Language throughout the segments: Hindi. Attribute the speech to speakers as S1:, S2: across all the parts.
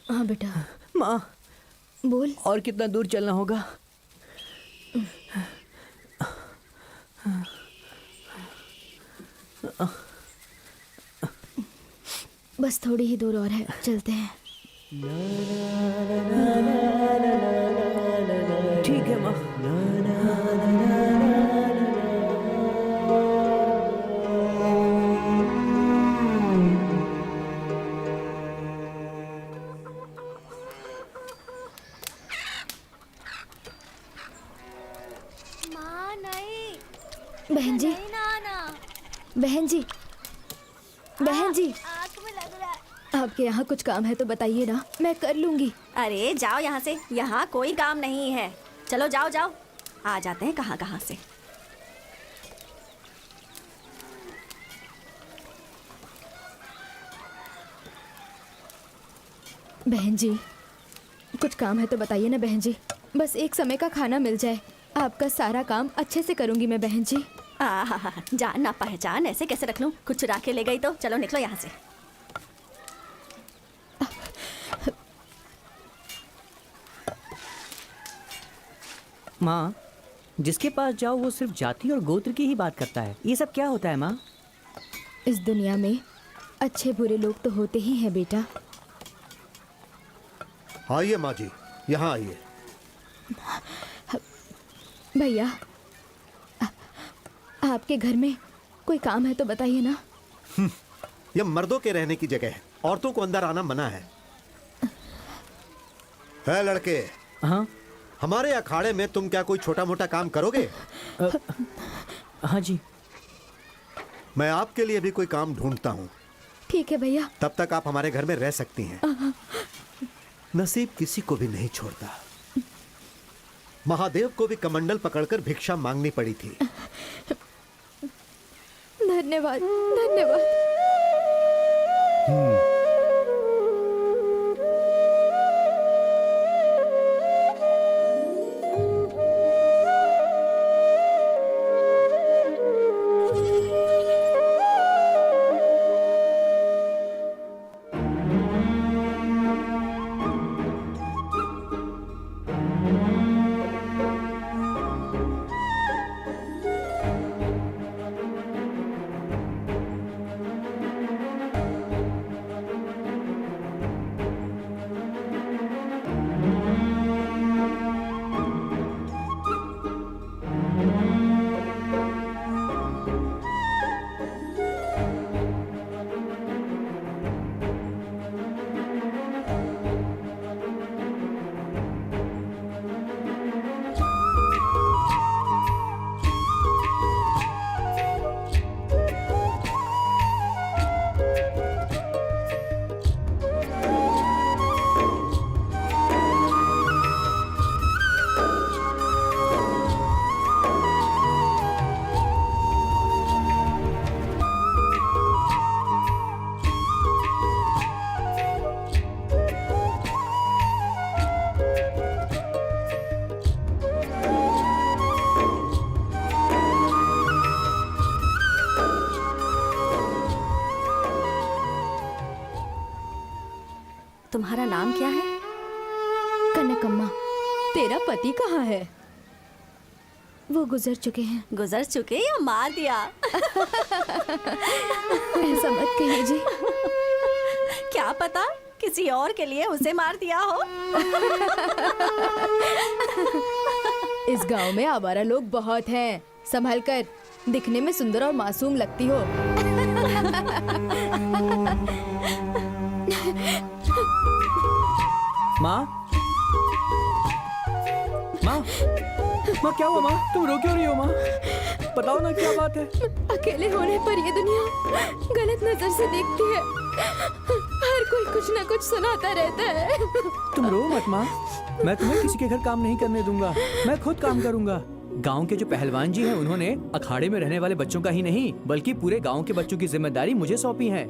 S1: हाँ बेटा।
S2: माँ
S1: बोल।
S2: और कितना दूर चलना होगा?
S1: बस थोड़ी ही दूर और है, चलते हैं।
S2: ठीक है माँ।
S3: माँ नहीं।
S1: बहन जी,
S3: नहीं ना।
S1: बहन जी, बहन जी,
S3: आँख में लग रहा है।
S1: आपके यहाँ कुछ काम है तो बताइए ना, मैं कर लूंगी।
S3: अरे जाओ यहाँ से, यहाँ कोई काम नहीं है। चलो जाओ जाओ, आ जाते हैं कहाँ कहाँ से।
S1: बहन जी, कुछ काम है तो बताइए ना बहन जी, बस एक समय का खाना मिल जाए, आपका सारा काम अच्छे से करूंगी मैं बहन जी।
S3: जान ना पहचान ऐसे कैसे रख लूं? कुछ चुरा के ले गई तो चलो निकलो यहाँ से।
S2: माँ, जिसके पास जाओ वो सिर्फ जाति और गोत्र की ही बात करता है। ये सब क्या होता है माँ?
S1: इस दुनिया में अच्छे बुरे लोग तो होते ही हैं बेटा।
S4: आइए माँ जी, यहाँ आइए।
S1: भैया, आपके घर में कोई काम है तो बताइए ना।
S4: यह मर्दों के रहने की जगह है, औरतों को अंदर आना मना है। लड़के,
S2: हाँ
S4: हमारे अखाड़े में तुम क्या कोई छोटा मोटा काम करोगे?
S2: हाँ जी।
S4: मैं आपके लिए भी कोई काम ढूंढता हूँ।
S1: ठीक है भैया।
S4: तब तक आप हमारे घर में रह सकती हैं। नसीब किसी को भी नहीं छोड़ता। महादेव को भी कमंडल पकड़कर भिक्षा मांगनी पड़ी थी।
S1: धन्यवाद धन्यवाद।
S3: तुम्हारा नाम क्या है?
S1: कनकम्मा। तेरा पति कहाँ है? वो गुजर चुके हैं।
S3: गुजर चुके या मार दिया?
S1: ऐसा मत कहिए जी।
S3: क्या पता किसी और के लिए उसे मार दिया हो।
S1: इस गांव में आवारा लोग बहुत हैं, संभल कर। दिखने में सुंदर और मासूम लगती हो।
S2: माँ, माँ, माँ क्या हुआ माँ? तुम रो क्यों रही हो माँ? बताओ ना क्या बात है?
S1: अकेले होने पर ये दुनिया गलत नजर से देखती है। हर कोई कुछ ना कुछ सुनाता रहता है।
S2: तुम रो मत माँ, मैं तुम्हें किसी के घर काम नहीं करने दूंगा। मैं खुद काम करूंगा। गांव के जो पहलवान जी हैं, उन्होंने अखाड़े में रहने वाले बच्चों का ही नहीं बल्कि पूरे गांव के बच्चों की जिम्मेदारी मुझे सौंपी है।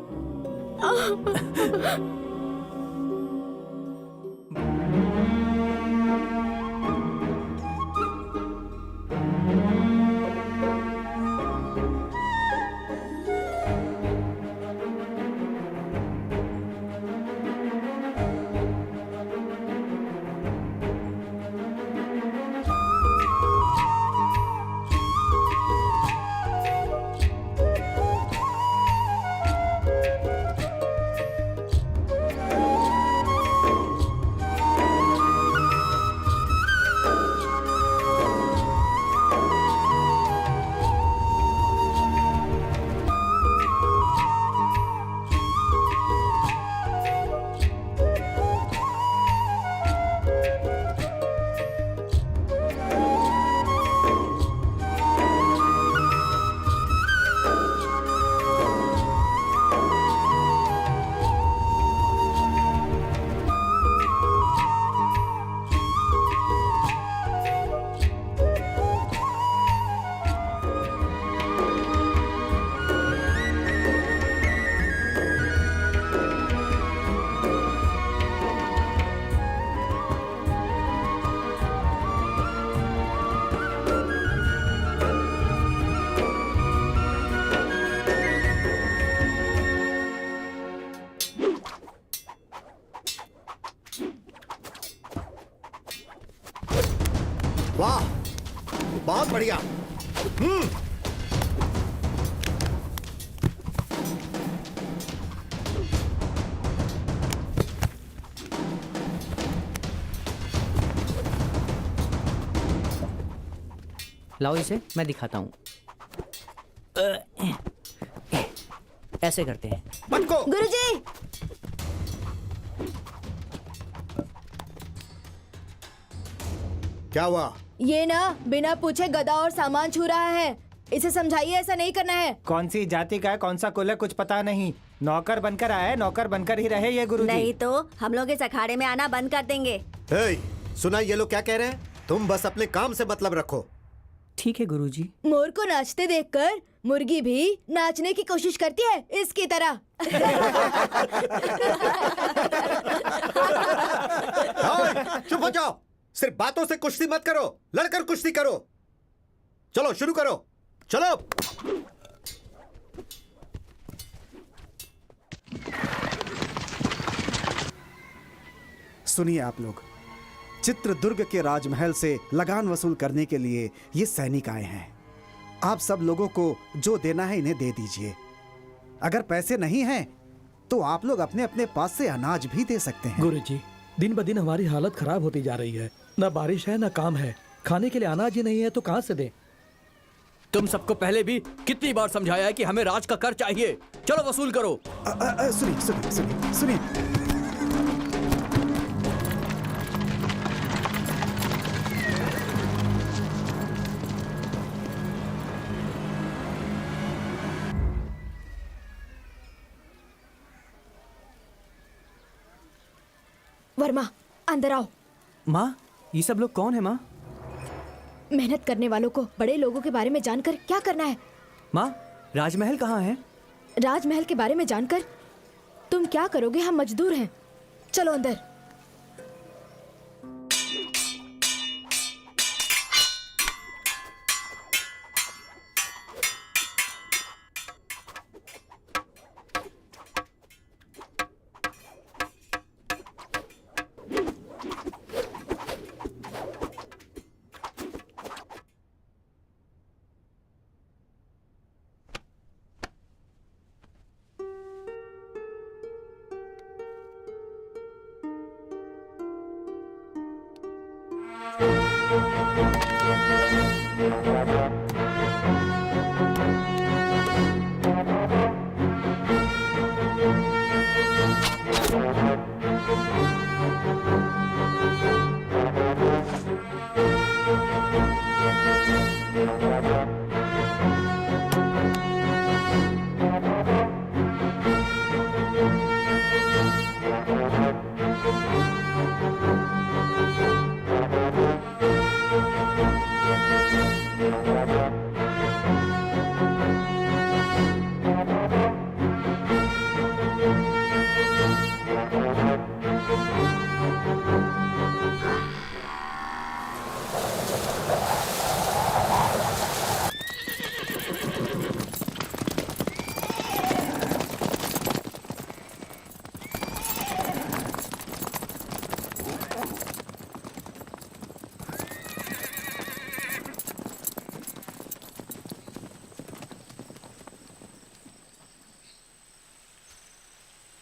S4: बढ़िया।
S2: लाओ इसे, मैं दिखाता हूँ। ऐसे करते हैं।
S4: पटको।
S1: गुरुजी,
S4: क्या हुआ?
S1: ये ना बिना पूछे गदा और सामान छू रहा है। इसे समझाइए ऐसा नहीं करना है।
S5: कौन सी जाति का है, कौन सा कुल है, कुछ पता नहीं। नौकर बनकर आया है, नौकर बनकर ही रहे ये गुरुजी।
S3: नहीं तो हम लोग इस अखाड़े में आना बंद कर देंगे।
S4: हे, सुना ये लोग क्या कह रहे हैं? तुम बस अपने काम से मतलब रखो।
S2: ठीक है गुरुजी।
S1: मोर को नाचते देखकर मुर्गी भी नाचने की कोशिश करती है, इसकी तरह।
S4: चुप हो जाओ। सिर्फ बातों से कुश्ती मत करो, लड़कर कुश्ती करो। चलो शुरू करो, चलो।
S6: सुनिए आप लोग, चित्रदुर्ग के राजमहल से लगान वसूल करने के लिए ये सैनिक आए हैं। आप सब लोगों को जो देना है इन्हें दे दीजिए। अगर पैसे नहीं हैं तो आप लोग अपने अपने पास से अनाज भी दे सकते हैं।
S7: गुरुजी, दिन ब दिन हमारी हालत खराब होती जा रही है। न बारिश है न काम है, खाने के लिए अनाज ही नहीं है तो कहाँ से दें?
S2: तुम सबको पहले भी कितनी बार समझाया है कि हमें राज का कर चाहिए। चलो वसूल करो।
S6: सुनिए सुनिए सुनिए सुनिए।
S1: वर्मा, अंदर आओ।
S2: माँ, ये सब लोग कौन है माँ?
S1: मेहनत करने वालों को बड़े लोगों के बारे में जानकर क्या करना है?
S2: माँ, राजमहल कहाँ है?
S1: राजमहल के बारे में जानकर तुम क्या करोगे? हम मजदूर हैं। चलो अंदर।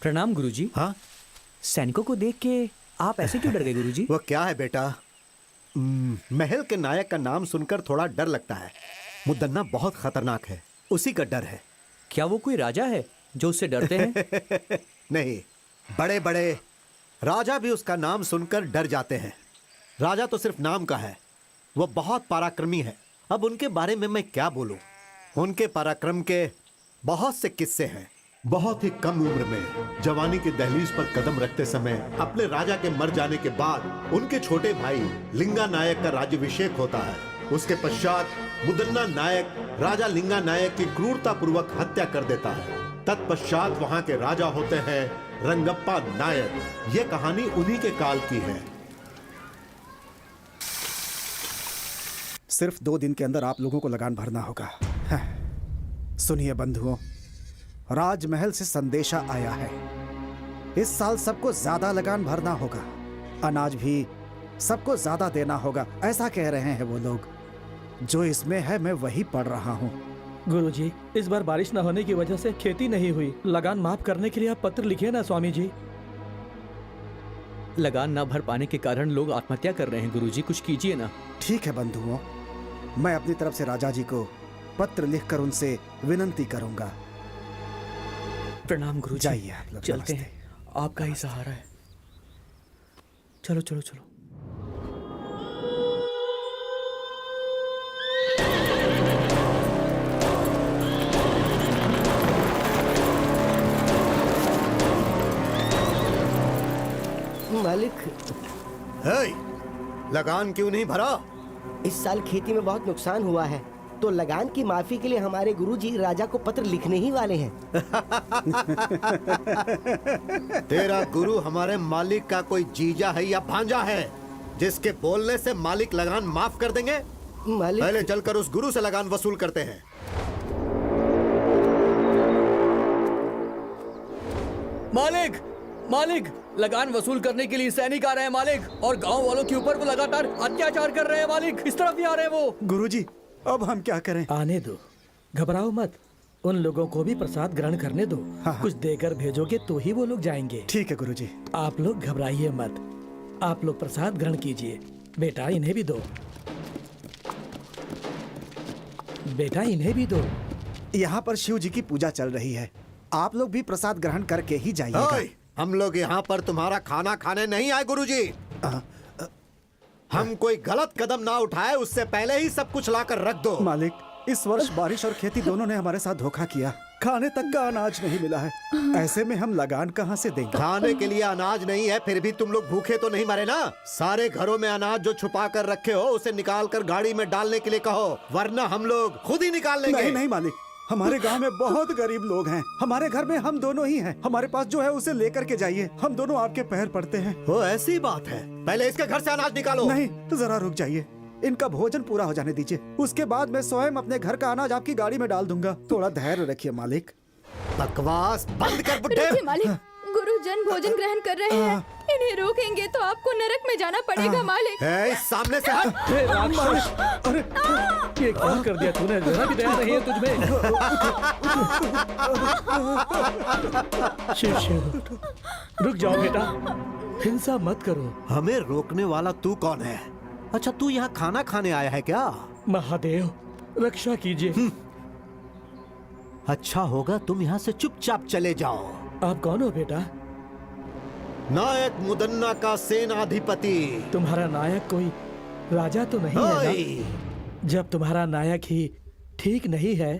S2: प्रणाम गुरुजी।
S4: हाँ,
S2: सैनिकों को देख के आप ऐसे क्यों डर गए गुरुजी?
S4: वो क्या है बेटा, महल के नायक का नाम सुनकर थोड़ा डर लगता है। मुदन्ना बहुत खतरनाक है, उसी का डर है।
S2: क्या वो कोई राजा है जो उससे डरते हैं?
S4: नहीं, बड़े बड़े राजा भी उसका नाम सुनकर डर जाते हैं। राजा तो सिर्फ नाम का है, वो बहुत पराक्रमी है। अब उनके बारे में मैं क्या बोलूं? उनके पराक्रम के बहुत से किस्से हैं। बहुत ही कम उम्र में जवानी की दहलीज पर कदम रखते समय अपने राजा के मर जाने के बाद उनके छोटे भाई लिंगा नायक का राज्याभिषेक होता है। उसके पश्चात मुदन्ना नायक राजा लिंगा नायक की क्रूरता पूर्वक हत्या कर देता है। तत्पश्चात वहां के राजा होते हैं रंगप्पा नायक। ये कहानी उन्हीं के काल की है।
S6: सिर्फ 2 दिन के अंदर आप लोगों को लगान भरना होगा। सुनिए बंधुओं, राजमहल से संदेशा आया है। इस साल सबको ज्यादा लगान भरना होगा, अनाज भी सबको ज्यादा देना होगा, ऐसा कह रहे हैं वो लोग। जो इसमें है मैं वही पढ़ रहा हूँ।
S7: गुरुजी, इस बार बारिश न होने की वजह से खेती नहीं हुई। लगान माफ करने के लिए आप पत्र लिखिए ना स्वामी जी।
S2: लगान न भर पाने के कारण लोग आत्महत्या कर रहे हैं गुरुजी, कुछ कीजिए ना।
S6: ठीक है बंधुओं, मैं अपनी तरफ से राजा जी को पत्र लिखकर उनसे विनंती करूंगा।
S2: प्रणाम गुरुजी।
S6: जाइए आप लोग,
S2: चलते
S6: नमस्ते।
S2: हैं, आपका ही सहारा है। चलो चलो चलो।
S8: मालिक,
S4: हे, लगान क्यों नहीं भरा?
S8: इस साल खेती में बहुत नुकसान हुआ है, तो लगान की माफी के लिए हमारे गुरुजी राजा को पत्र लिखने ही वाले हैं।
S4: तेरा गुरु हमारे मालिक का कोई जीजा है या भांजा है जिसके बोलने से मालिक लगान माफ कर देंगे?
S8: मालिक,
S4: पहले चलकर उस गुरु से लगान वसूल करते हैं।
S2: मालिक, मालिक, लगान वसूल करने के लिए सैनिक आ रहे हैं मालिक, और गांव वालों के ऊपर वो लगातार अत्याचार कर रहे हैं मालिक। इस तरफ ही आ रहे हैं वो।
S6: गुरुजी, अब हम क्या करें?
S7: आने दो, घबराओ मत। उन लोगों को भी प्रसाद ग्रहण करने दो।
S6: हाँ।
S7: कुछ देकर भेजोगे तो ही वो लोग जाएंगे।
S6: ठीक है गुरुजी।
S7: आप लोग घबराइए मत। आप लोग प्रसाद ग्रहण कीजिए। बेटा इन्हें भी दो। बेटा इन्हें भी दो।
S6: यहाँ पर शिव जी की पूजा चल रही है, आप लोग भी प्रसाद ग्रहण करके ही जाइएगा।
S4: ओए, हम लोग यहाँ पर तुम्हारा खाना खाने नहीं आए गुरुजी। हम कोई गलत कदम ना उठाए उससे पहले ही सब कुछ लाकर रख दो।
S6: मालिक, इस वर्ष बारिश और खेती दोनों ने हमारे साथ धोखा किया। खाने तक का अनाज नहीं मिला है, ऐसे में हम लगान कहाँ से देंगे?
S4: खाने के लिए अनाज नहीं है, फिर भी तुम लोग भूखे तो नहीं मरे ना? सारे घरों में अनाज जो छुपा कर रखे हो उसे निकाल कर गाड़ी में डालने के लिए कहो, वरना हम लोग खुद ही निकाल लेंगे।
S6: नहीं नहीं मालिक, हमारे गांव में बहुत गरीब लोग हैं। हमारे घर में हम दोनों ही हैं। हमारे पास जो है उसे लेकर के जाइए। हम दोनों आपके पैर पड़ते हैं।
S4: वो ऐसी बात है, पहले इसके घर से अनाज निकालो।
S6: नहीं, जरा रुक जाइए, इनका भोजन पूरा हो जाने दीजिए, उसके बाद मैं स्वयं अपने घर का अनाज आपकी गाड़ी में डाल दूंगा। थोड़ा धैर्य रखिए मालिक।
S4: बकवास बंद कर बुड्ढे।
S1: रुकिए मालिक, गुरुजन भोजन ग्रहण कर रहे हैं। इन्हें रोकेंगे तो आपको नरक में जाना पड़ेगा मालिक।
S4: है, इस सामने से हट।
S7: हे राक्षस! अरे ये क्या कर दिया तूने? जरा भी दया नहीं है तुझमें। शिव शिव, रुक जाओ बेटा, हिंसा मत करो।
S4: हमें रोकने वाला तू कौन है? अच्छा, तू यहाँ खाना खाने आया है क्या?
S7: महादेव, रक्षा कीजिए।
S4: अच्छा होगा तुम यहाँ से चुपचाप चले जाओ।
S7: आप कौन हो बेटा?
S4: नायक मुदन्ना का सेनाधिपति।
S7: तुम्हारा नायक कोई राजा तो नहीं है
S4: ओए,
S7: ना? जब तुम्हारा नायक ही ठीक नहीं है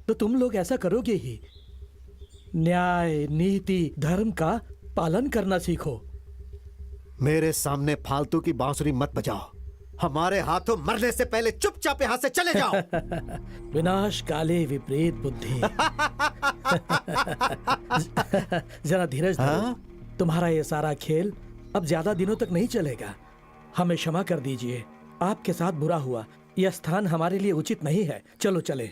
S7: तो तुम लोग ऐसा करोगे ही। न्याय, नीति, धर्म का पालन करना सीखो।
S4: मेरे सामने फालतू की बांसुरी मत बजाओ। हमारे हाथों मरने से पहले चुपचाप यहाँ से चले जाओ।
S7: विनाश काले विपरीत बुद्धि। जरा धीरज धरो।
S4: हाँ?
S7: तुम्हारा ये सारा खेल अब ज्यादा दिनों तक नहीं चलेगा। हमें क्षमा कर दीजिए, आपके साथ बुरा हुआ। यह स्थान हमारे लिए उचित नहीं है। चलो चले।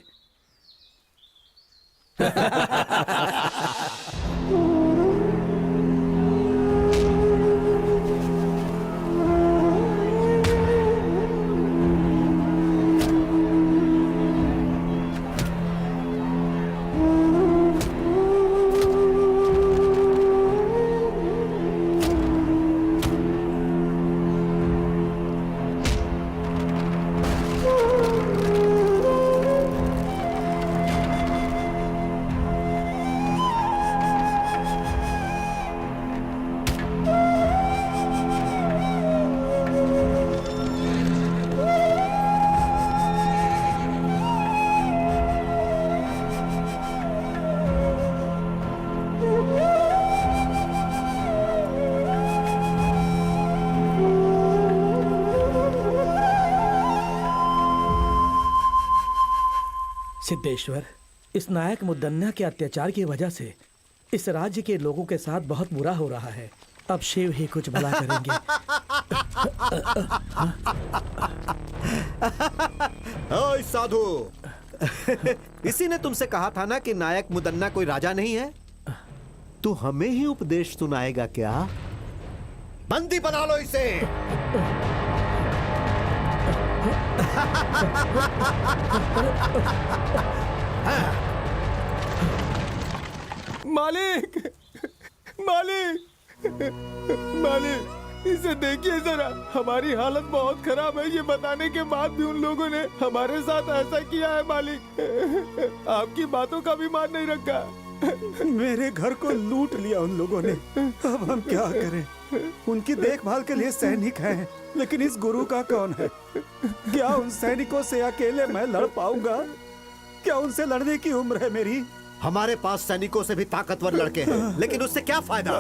S7: सिद्धेश्वर, इस नायक मुदन्ना के अत्याचार की वजह से इस राज्य के लोगों के साथ बहुत बुरा हो रहा है। अब शिव ही कुछ भला करेंगे।
S4: ओए साधु, इसी ने तुमसे कहा था ना कि नायक मुदन्ना कोई राजा नहीं है? तू हमें ही उपदेश सुनाएगा क्या? बंदी बना लो इसे।
S5: मालिक, मालिक, मालिक, इसे देखिए जरा, हमारी हालत बहुत खराब है। ये बताने के बाद भी उन लोगों ने हमारे साथ ऐसा किया है मालिक। आपकी बातों का भी मान नहीं रखा।
S6: मेरे घर को लूट लिया उन लोगों ने। अब हम क्या करें? उनकी देखभाल के लिए सैनिक हैं, लेकिन इस गुरु का कौन है? क्या उन सैनिकों से अकेले मैं लड़ पाऊंगा? क्या उनसे लड़ने की उम्र है मेरी?
S4: हमारे पास सैनिकों से भी ताकतवर लड़के हैं, लेकिन उससे क्या फायदा?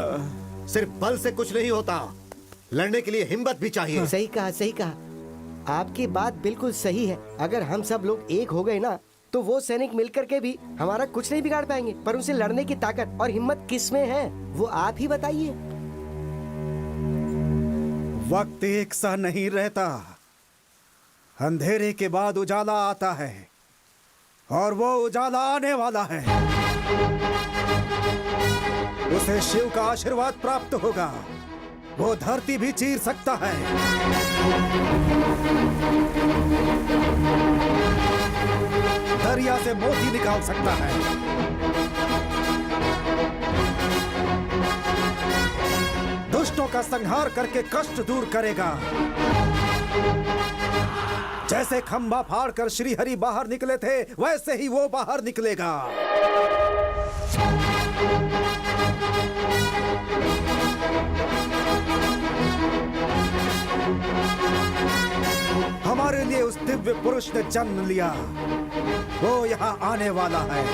S4: सिर्फ बल से कुछ नहीं होता, लड़ने के लिए हिम्मत भी चाहिए।
S8: सही कहा, सही कहा। आपकी बात बिल्कुल सही है। अगर हम सब लोग एक हो गए ना, तो वो सैनिक मिलकर के भी हमारा कुछ नहीं बिगाड़ पाएंगे। पर उनसे लड़ने की ताकत और हिम्मत किस में है, वो आप ही बताइए।
S6: वक्त एक सा नहीं रहता। अंधेरे के बाद उजाला आता है, और वो उजाला आने वाला है। उसे शिव का आशीर्वाद प्राप्त होगा। वो धरती भी चीर सकता है। दरिया से मोती निकाल सकता है। दुष्टों का संहार करके कष्ट दूर करेगा। जैसे खंभा फाड़कर श्री हरि बाहर निकले थे, वैसे ही वो बाहर निकलेगा। हमारे लिए उस दिव्य पुरुष ने जन्म लिया। वो यहाँ आने वाला है।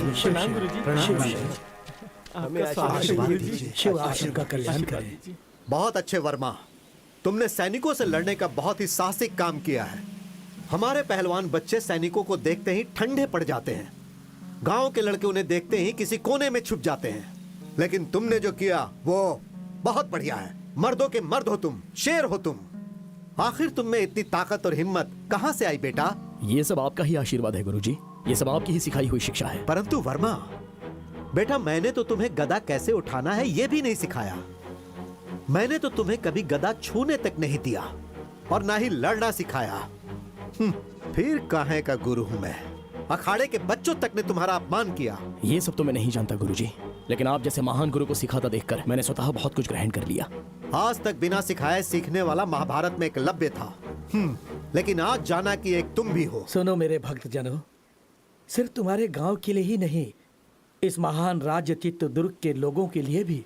S7: शिव शिव
S5: प्रणाम
S7: शिव
S5: गुरुजी।
S7: प्रणाम शिव
S5: प्रणाम।
S7: शिव।
S5: आपका स्वागत है गुरुजी।
S7: शिव आप सबका कल्याण करे।
S4: बहुत अच्छे वर्मा, तुमने सैनिकों से लड़ने का बहुत ही साहसिक काम किया है। हमारे पहलवान बच्चे सैनिकों को देखते ही ठंडे पड़ जाते हैं। गांव के लड़के उन्हें देखते ही किसी कोने में छुप जाते हैं। लेकिन तुमने जो किया वो बहुत बढ़िया है। मर्दों के मर्द हो तुम, शेर हो तुम। आखिर तुम में इतनी ताकत और हिम्मत कहां से आई बेटा?
S9: ये सब आपका ही आशीर्वाद है गुरुजी। ये सब आपकी ही सिखाई हुई शिक्षा है।
S4: परंतु वर्मा बेटा, मैंने तो तुम्हें गदा कैसे उठाना है ये भी नहीं सिखाया। मैंने तो तुम्हें कभी गदा छूने तक नहीं दिया और ना ही लड़ना सिखाया। फिर काहे का गुरु हूं मैं? अखाड़े के बच्चों तक ने तुम्हारा अपमान किया।
S9: ये सब तो मैं नहीं जानता गुरुजी, लेकिन आप जैसे महान गुरु को सिखाता देखकर मैंने स्वतः बहुत कुछ ग्रहण कर लिया।
S4: आज तक बिना सिखाए सीखने वाला महाभारत में एकलव्य था। लेकिन आज जाना कि एक तुम भी हो।
S7: सुनो मेरे भक्त जनों, सिर्फ तुम्हारे गांव के लिए ही नहीं, इस महान राज्य चित्रदुर्ग के लोगों के लिए भी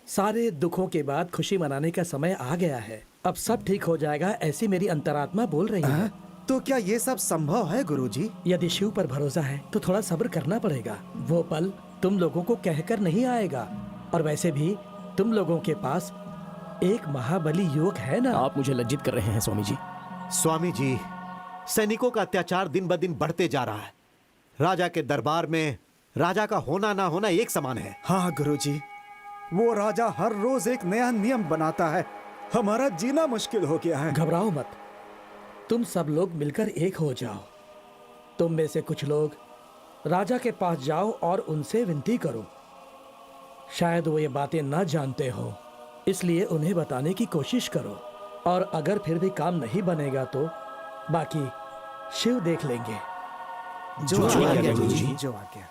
S7: सारे दुखों के बाद खुशी मनाने का समय आ गया है। अब सब ठीक हो जाएगा, ऐसी मेरी अंतरात्मा बोल रही है।
S6: तो क्या ये सब संभव है गुरुजी?
S7: यदि शिव पर भरोसा है तो थोड़ा सब्र करना पड़ेगा। वो पल तुम लोगों को कहकर नहीं आएगा। और वैसे भी तुम लोगों के पास एक महाबली युवक है ना।
S9: आप मुझे लज्जित कर रहे हैं स्वामी जी।
S4: स्वामी जी, सैनिकों का अत्याचार दिन ब दिन बढ़ते जा रहा है। राजा के दरबार में राजा का होना ना होना एक समान है।
S6: हाँ गुरुजी, वो राजा हर रोज एक नया नियम बनाता है। हमारा जीना मुश्किल हो गया है।
S7: घबराओ मत, तुम सब लोग मिलकर एक हो जाओ। तुम में से कुछ लोग राजा के पास जाओ और उनसे विनती करो। शायद वो ये बातें ना जानते हो, इसलिए उन्हें बताने की कोशिश करो। और अगर फिर भी काम नहीं बनेगा तो बाकी शिव देख लेंगे।
S6: जो
S9: जो
S6: आ
S9: आ
S6: गया
S9: गया
S6: गुरुजी,
S9: गुरुजी।
S6: जो आ गया।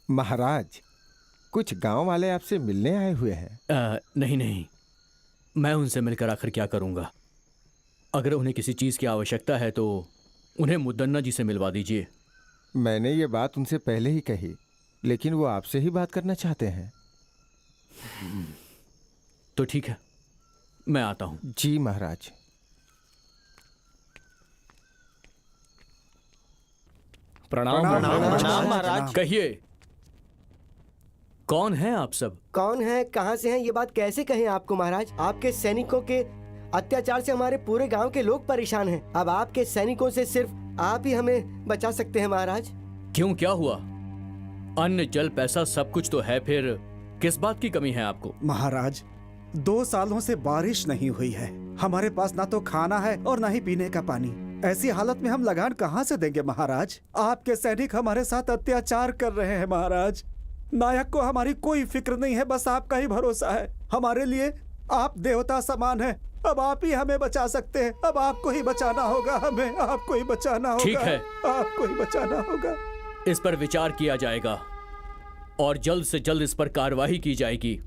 S5: महाराज, कुछ गांव वाले आपसे मिलने आए हुए हैं।
S2: नहीं नहीं, मैं उनसे मिलकर आखिर क्या करूंगा। अगर उन्हें किसी चीज की आवश्यकता है तो उन्हें मुद्दन्ना जी से मिलवा दीजिए।
S5: मैंने ये बात उनसे पहले ही कही, लेकिन वो आपसे ही बात करना चाहते हैं।
S2: तो ठीक है, मैं आता हूं।
S5: जी महाराज।
S9: प्रणाम
S6: प्रणाम
S9: महाराज।
S2: कहिए, कौन है आप सब?
S8: कौन है, कहाँ से हैं, ये बात कैसे कहें आपको महाराज। आपके सैनिकों के अत्याचार से हमारे पूरे गांव के लोग परेशान हैं। अब आपके सैनिकों से सिर्फ आप ही हमें बचा सकते हैं महाराज।
S2: क्यों, क्या हुआ? अन्न जल पैसा सब कुछ तो है, फिर किस बात की कमी है आपको?
S6: महाराज, 2 सालों से बारिश नहीं हुई है। हमारे पास ना तो खाना है और ना ही पीने का पानी। ऐसी हालत में हम लगान कहाँ से देंगे महाराज? आपके सैनिक हमारे साथ अत्याचार कर रहे हैं महाराज। नायक को हमारी कोई फिक्र नहीं है, बस आपका ही भरोसा है। हमारे लिए आप देवता समान हैं। अब आप ही हमें बचा सकते हैं। अब आपको ही बचाना होगा, हमें आपको ही बचाना होगा।
S2: ठीक है।
S6: आपको ही बचाना होगा।
S2: इस पर विचार किया जाएगा और जल्द से जल्द इस पर कार्यवाही की जाएगी।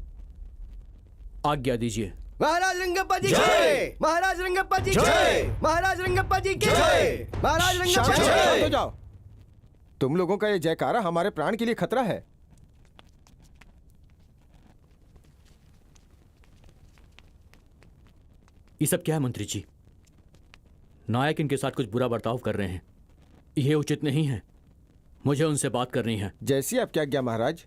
S2: आज्ञा दीजिए।
S8: महाराज रंगप्पा जी की, महाराज रंगप्पा जी की, महाराज रंगप्पा जी की, महाराज रंगप्पा जी
S5: शांत
S8: की।
S5: हो जाओ। तुम लोगों का ये जयकारा हमारे प्राण के लिए खतरा है।
S2: ये सब क्या है मंत्री जी? नायक इनके साथ कुछ बुरा बर्ताव कर रहे हैं। यह उचित नहीं है। मुझे उनसे बात करनी है।
S5: जैसी आपकी आज्ञा महाराज।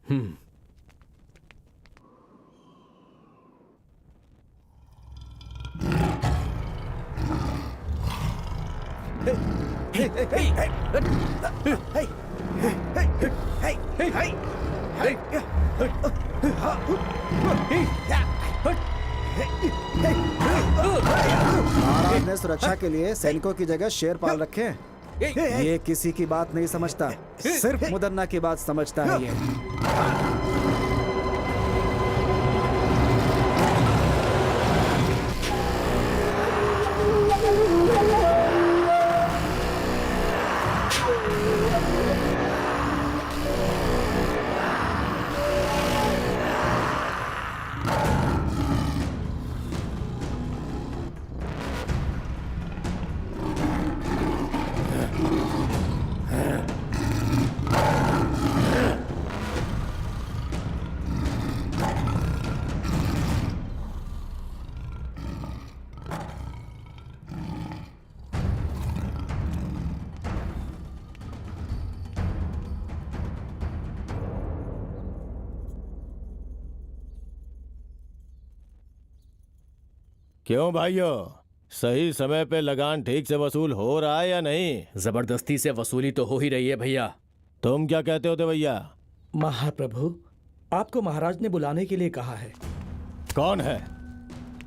S6: महाराज ने सुरक्षा के लिए सैनिकों की जगह शेर पाल रखे हैं। ये किसी की बात नहीं समझता, सिर्फ मुदन्ना की बात समझता है ये।
S9: क्यों भाइयों, सही समय पे लगान ठीक से वसूल हो रहा है या नहीं?
S2: जबरदस्ती से वसूली तो हो ही रही है भैया।
S9: तुम क्या कहते हो भैया?
S7: महाप्रभु, आपको महाराज ने बुलाने के लिए कहा है।
S9: कौन है?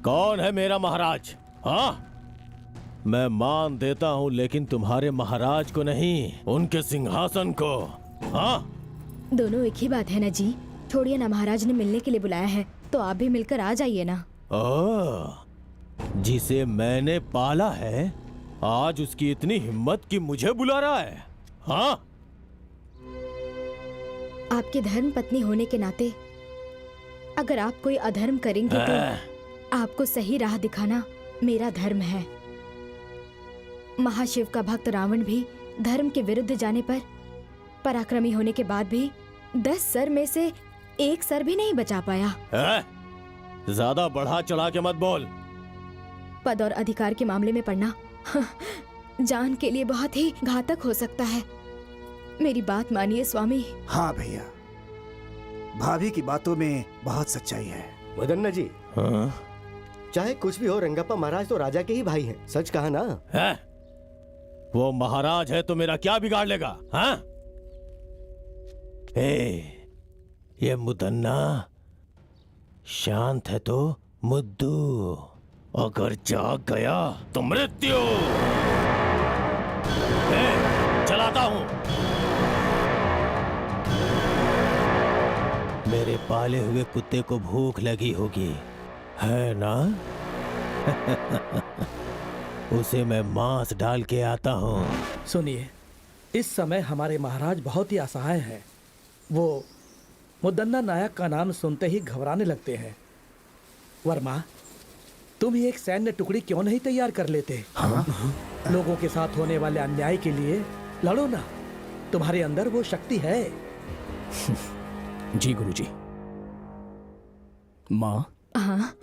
S9: कौन है मेरा महाराज? हाँ, मैं मान देता हूँ, लेकिन तुम्हारे महाराज को नहीं, उनके सिंहासन को। हाँ,
S1: दोनों एक ही बात है ना जी। छोड़िए ना, महाराज ने मिलने के लिए बुलाया है तो आप भी मिलकर आ जाइए ना।
S9: जिसे मैंने पाला है, आज उसकी इतनी हिम्मत कि मुझे बुला रहा है। हाँ,
S1: आपकी धर्म पत्नी होने के नाते अगर आप कोई अधर्म करेंगे तो आपको सही राह दिखाना मेरा धर्म है। महाशिव का भक्त रावण भी धर्म के विरुद्ध जाने पर पराक्रमी होने के बाद भी 10 सर में से 1 सर भी नहीं बचा पाया।
S9: ज्यादा बढ़ा चढ़ा के मत बोल।
S1: पद और अधिकार के मामले में पड़ना जान के लिए बहुत ही घातक हो सकता है। मेरी बात मानिए स्वामी।
S6: हाँ भैया, भाभी की बातों में बहुत सच्चाई है।
S8: मदन्ना जी,
S9: हाँ?
S8: चाहे कुछ भी हो, रंगप्पा महाराज तो राजा के ही भाई हैं। सच कहा ना?
S9: है? वो महाराज है तो मेरा क्या बिगाड़ लेगा? हाँ? ये मुदन्ना शांत है तो मुद्दू, अगर जाग गया तो मृत्यु। चलाता हूं। मेरे पाले हुए कुत्ते को भूख लगी होगी, है ना? उसे मैं मांस डाल के आता हूं।
S7: सुनिए, इस समय हमारे महाराज बहुत ही असहाय हैं। वो मुदन्ना नायक का नाम सुनते ही घबराने लगते हैं। वर्मा, तुम ही एक सैन्य टुकड़ी क्यों नहीं तैयार कर लेते?
S6: हाँ?
S7: लोगों के साथ होने वाले अन्याय के लिए लड़ो ना। तुम्हारे अंदर वो शक्ति है।
S9: जी गुरुजी। माँ,
S1: हाँ,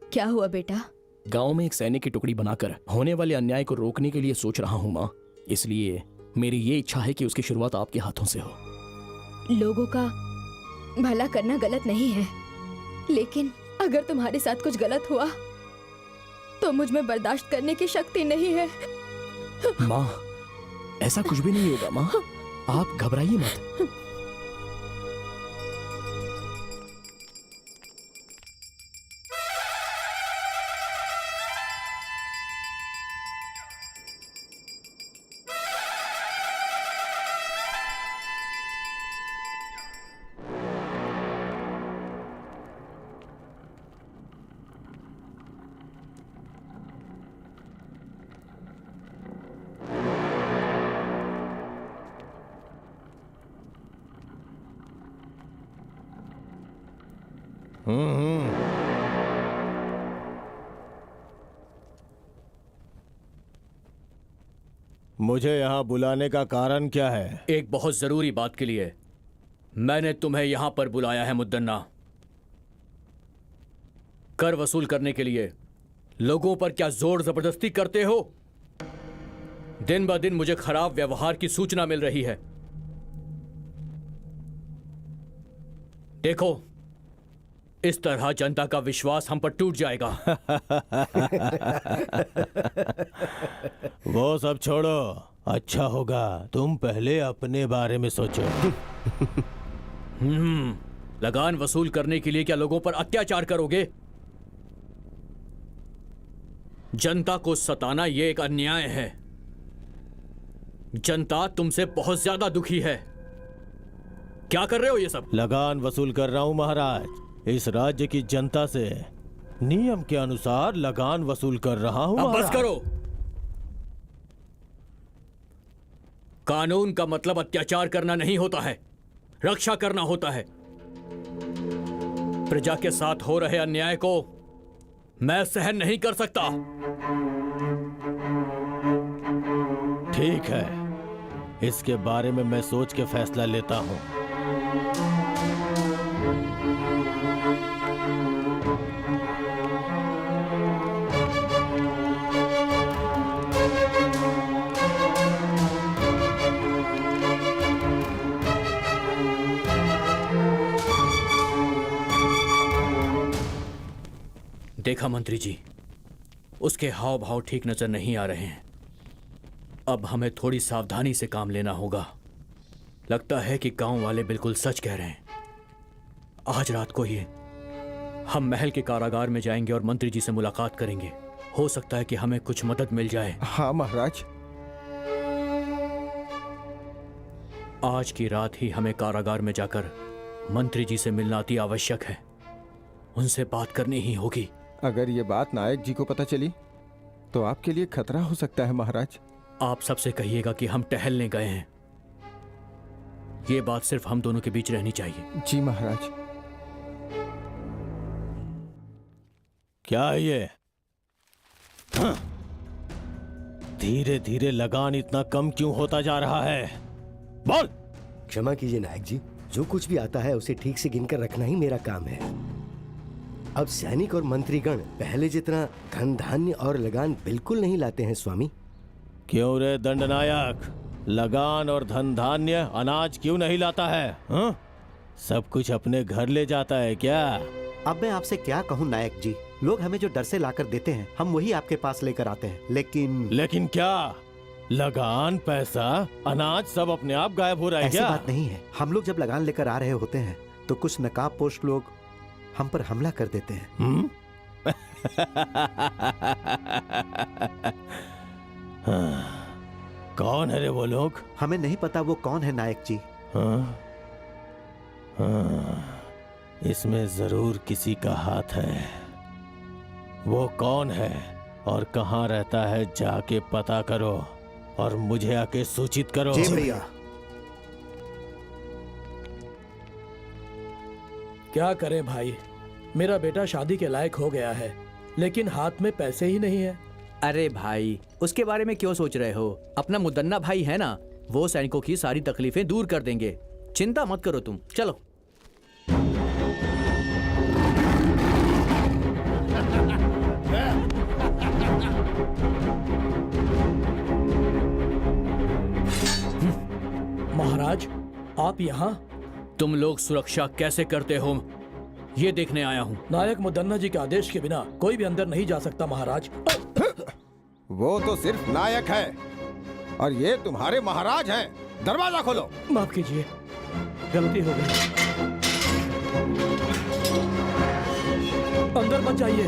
S1: क्या हुआ बेटा?
S9: गांव में एक सैनिक की टुकड़ी बनाकर होने वाले अन्याय को रोकने के लिए सोच रहा हूँ माँ। इसलिए मेरी ये इच्छा है कि उसकी शुरुआत आपके हाथों से हो।
S1: लोगों का भला करना गलत नहीं है, लेकिन अगर तुम्हारे साथ कुछ गलत हुआ तो मुझ में बर्दाश्त करने की शक्ति नहीं है।
S9: माँ, ऐसा कुछ भी नहीं होगा माँ, आप घबराइए मत। मुझे यहाँ बुलाने का कारण क्या है?
S2: एक बहुत जरूरी बात के लिए मैंने तुम्हें यहां पर बुलाया है मुद्दन्ना। कर वसूल करने के लिए लोगों पर क्या जोर जबरदस्ती करते हो? दिन ब दिन मुझे खराब व्यवहार की सूचना मिल रही है। देखो, इस तरह जनता का विश्वास हम पर टूट जाएगा।
S9: वो सब छोड़ो, अच्छा होगा तुम पहले अपने बारे में सोचो।
S2: लगान वसूल करने के लिए क्या लोगों पर अत्याचार करोगे? जनता को सताना ये एक अन्याय है। जनता तुमसे बहुत ज्यादा दुखी है। क्या कर रहे हो ये सब?
S9: लगान वसूल कर रहा हूं महाराज। इस राज्य की जनता से नियम के अनुसार लगान वसूल कर रहा हूं।
S2: अब बस करो। कानून का मतलब अत्याचार करना नहीं होता है, रक्षा करना होता है। प्रजा के साथ हो रहे अन्याय को मैं सहन नहीं कर सकता।
S9: ठीक है, इसके बारे में मैं सोच के फैसला लेता हूं।
S2: देखा मंत्री जी, उसके हाव भाव ठीक नजर नहीं आ रहे हैं। अब हमें थोड़ी सावधानी से काम लेना होगा। लगता है कि गांव वाले बिल्कुल सच कह रहे हैं। आज रात को ही हम महल के कारागार में जाएंगे और मंत्री जी से मुलाकात करेंगे। हो सकता है कि हमें कुछ मदद मिल जाए।
S5: हाँ महाराज।
S2: आज की रात ही हमें कारागार में जाकर मंत्री जी से मिलना अति आवश्यक है। उनसे बात करनी ही होगी।
S5: अगर ये बात नायक जी को पता चली तो आपके लिए खतरा हो सकता है महाराज।
S2: आप सबसे कहिएगा कि हम टहलने गए हैं। ये बात सिर्फ हम दोनों के बीच रहनी चाहिए।
S5: जी महाराज।
S9: क्या है ये? धीरे धीरे लगान इतना कम क्यों होता जा रहा है? बोल।
S8: क्षमा कीजिए नायक जी, जो कुछ भी आता है उसे ठीक से गिनकर रखना ही मेरा काम है। अब सैनिक और मंत्रीगण पहले जितना धन धान्य और लगान बिल्कुल नहीं लाते हैं स्वामी।
S9: क्यों रे दंडनायक, लगान और धन धान्य अनाज क्यों नहीं लाता है? हाँ? सब कुछ अपने घर ले जाता है क्या?
S4: अब मैं आपसे क्या कहूँ नायक जी, लोग हमें जो डर से लाकर देते हैं हम वही आपके पास लेकर आते हैं। लेकिन
S9: क्या लगान, पैसा, अनाज सब अपने आप गायब हो रहा है
S4: ऐसी
S9: क्या?
S4: बात नहीं है। हम लोग जब लगान लेकर आ रहे होते हैं तो कुछ नकाबपोश लोग हम पर हमला कर देते हैं।
S9: कौन है रे वो लोग?
S4: हमें नहीं पता वो कौन है नायक जी।
S9: इसमें जरूर किसी का हाथ है। वो कौन है और कहाँ रहता है जाके पता करो और मुझे आके सूचित करो।
S4: जी भैया।
S7: क्या करें भाई, मेरा बेटा शादी के लायक हो गया है लेकिन हाथ में पैसे ही नहीं है।
S2: अरे भाई, उसके बारे में क्यों सोच रहे हो? अपना मुदन्ना भाई है ना, वो सैनिकों की सारी तकलीफें दूर कर देंगे। चिंता मत करो तुम, चलो।
S7: महाराज, आप यहाँ?
S2: तुम लोग सुरक्षा कैसे करते हो ये देखने आया हूँ।
S7: नायक मुदन्ना जी के आदेश के बिना कोई भी अंदर नहीं जा सकता महाराज।
S5: वो तो सिर्फ नायक है और ये तुम्हारे महाराज हैं। दरवाजा खोलो।
S7: माफ कीजिए, गलती हो गई। अंदर मत जाइए।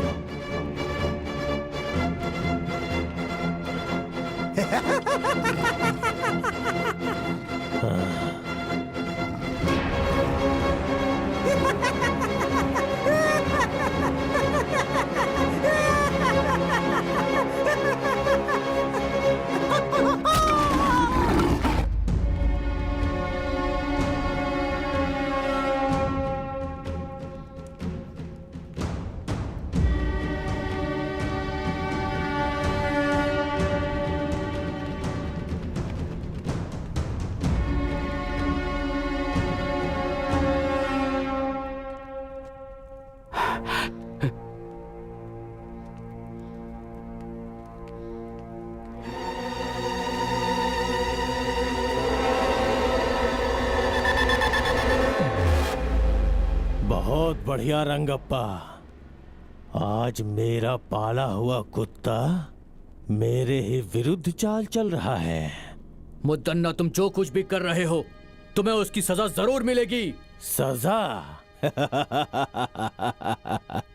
S9: बहुत बढ़िया रंगप्पा, आज मेरा पाला हुआ कुत्ता मेरे ही विरुद्ध चाल चल रहा है।
S2: मुदन्ना, तुम जो कुछ भी कर रहे हो तुम्हें उसकी सजा जरूर मिलेगी।
S9: सजा?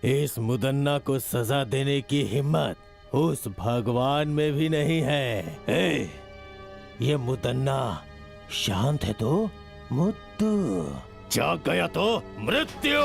S9: इस मुदन्ना को सजा देने की हिम्मत उस भगवान में भी नहीं है। ये मुदन्ना शांत है तो मुद्दू, जाग गया तो मृत्यु।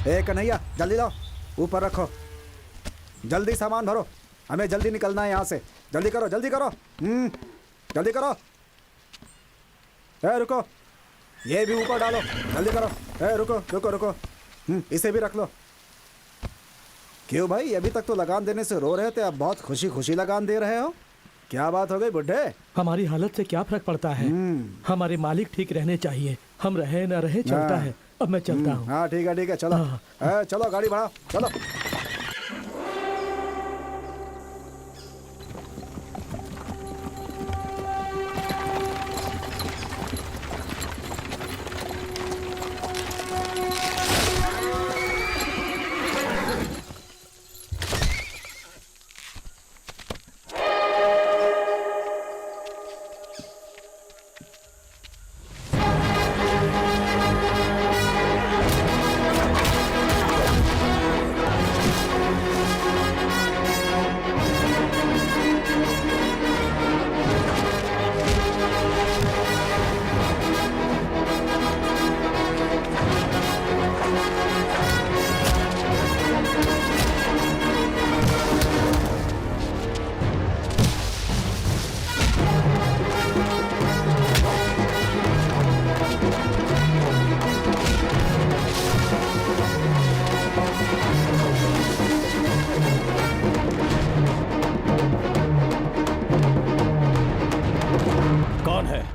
S6: ए कन्हैया जल्दी लाओ, ऊपर रखो, जल्दी सामान भरो, हमें जल्दी निकलना है यहाँ से। जल्दी करो जल्दी करो, जल्दी करो। ए रुको, ये भी ऊपर डालो, जल्दी करो। ए रुको रुको रुको, इसे भी रख लो। क्यों भाई, अभी तक तो लगान देने से रो रहे थे, अब बहुत खुशी खुशी लगान दे रहे हो? क्या बात हो गई बुढ़े?
S7: हमारी हालत से क्या फर्क पड़ता है, हमारे मालिक ठीक रहने चाहिए, हम रहे न रहे चलता है। अब मैं चलता हूँ।
S6: हाँ ठीक है चलो। चलो गाड़ी बढ़ाओ, चलो।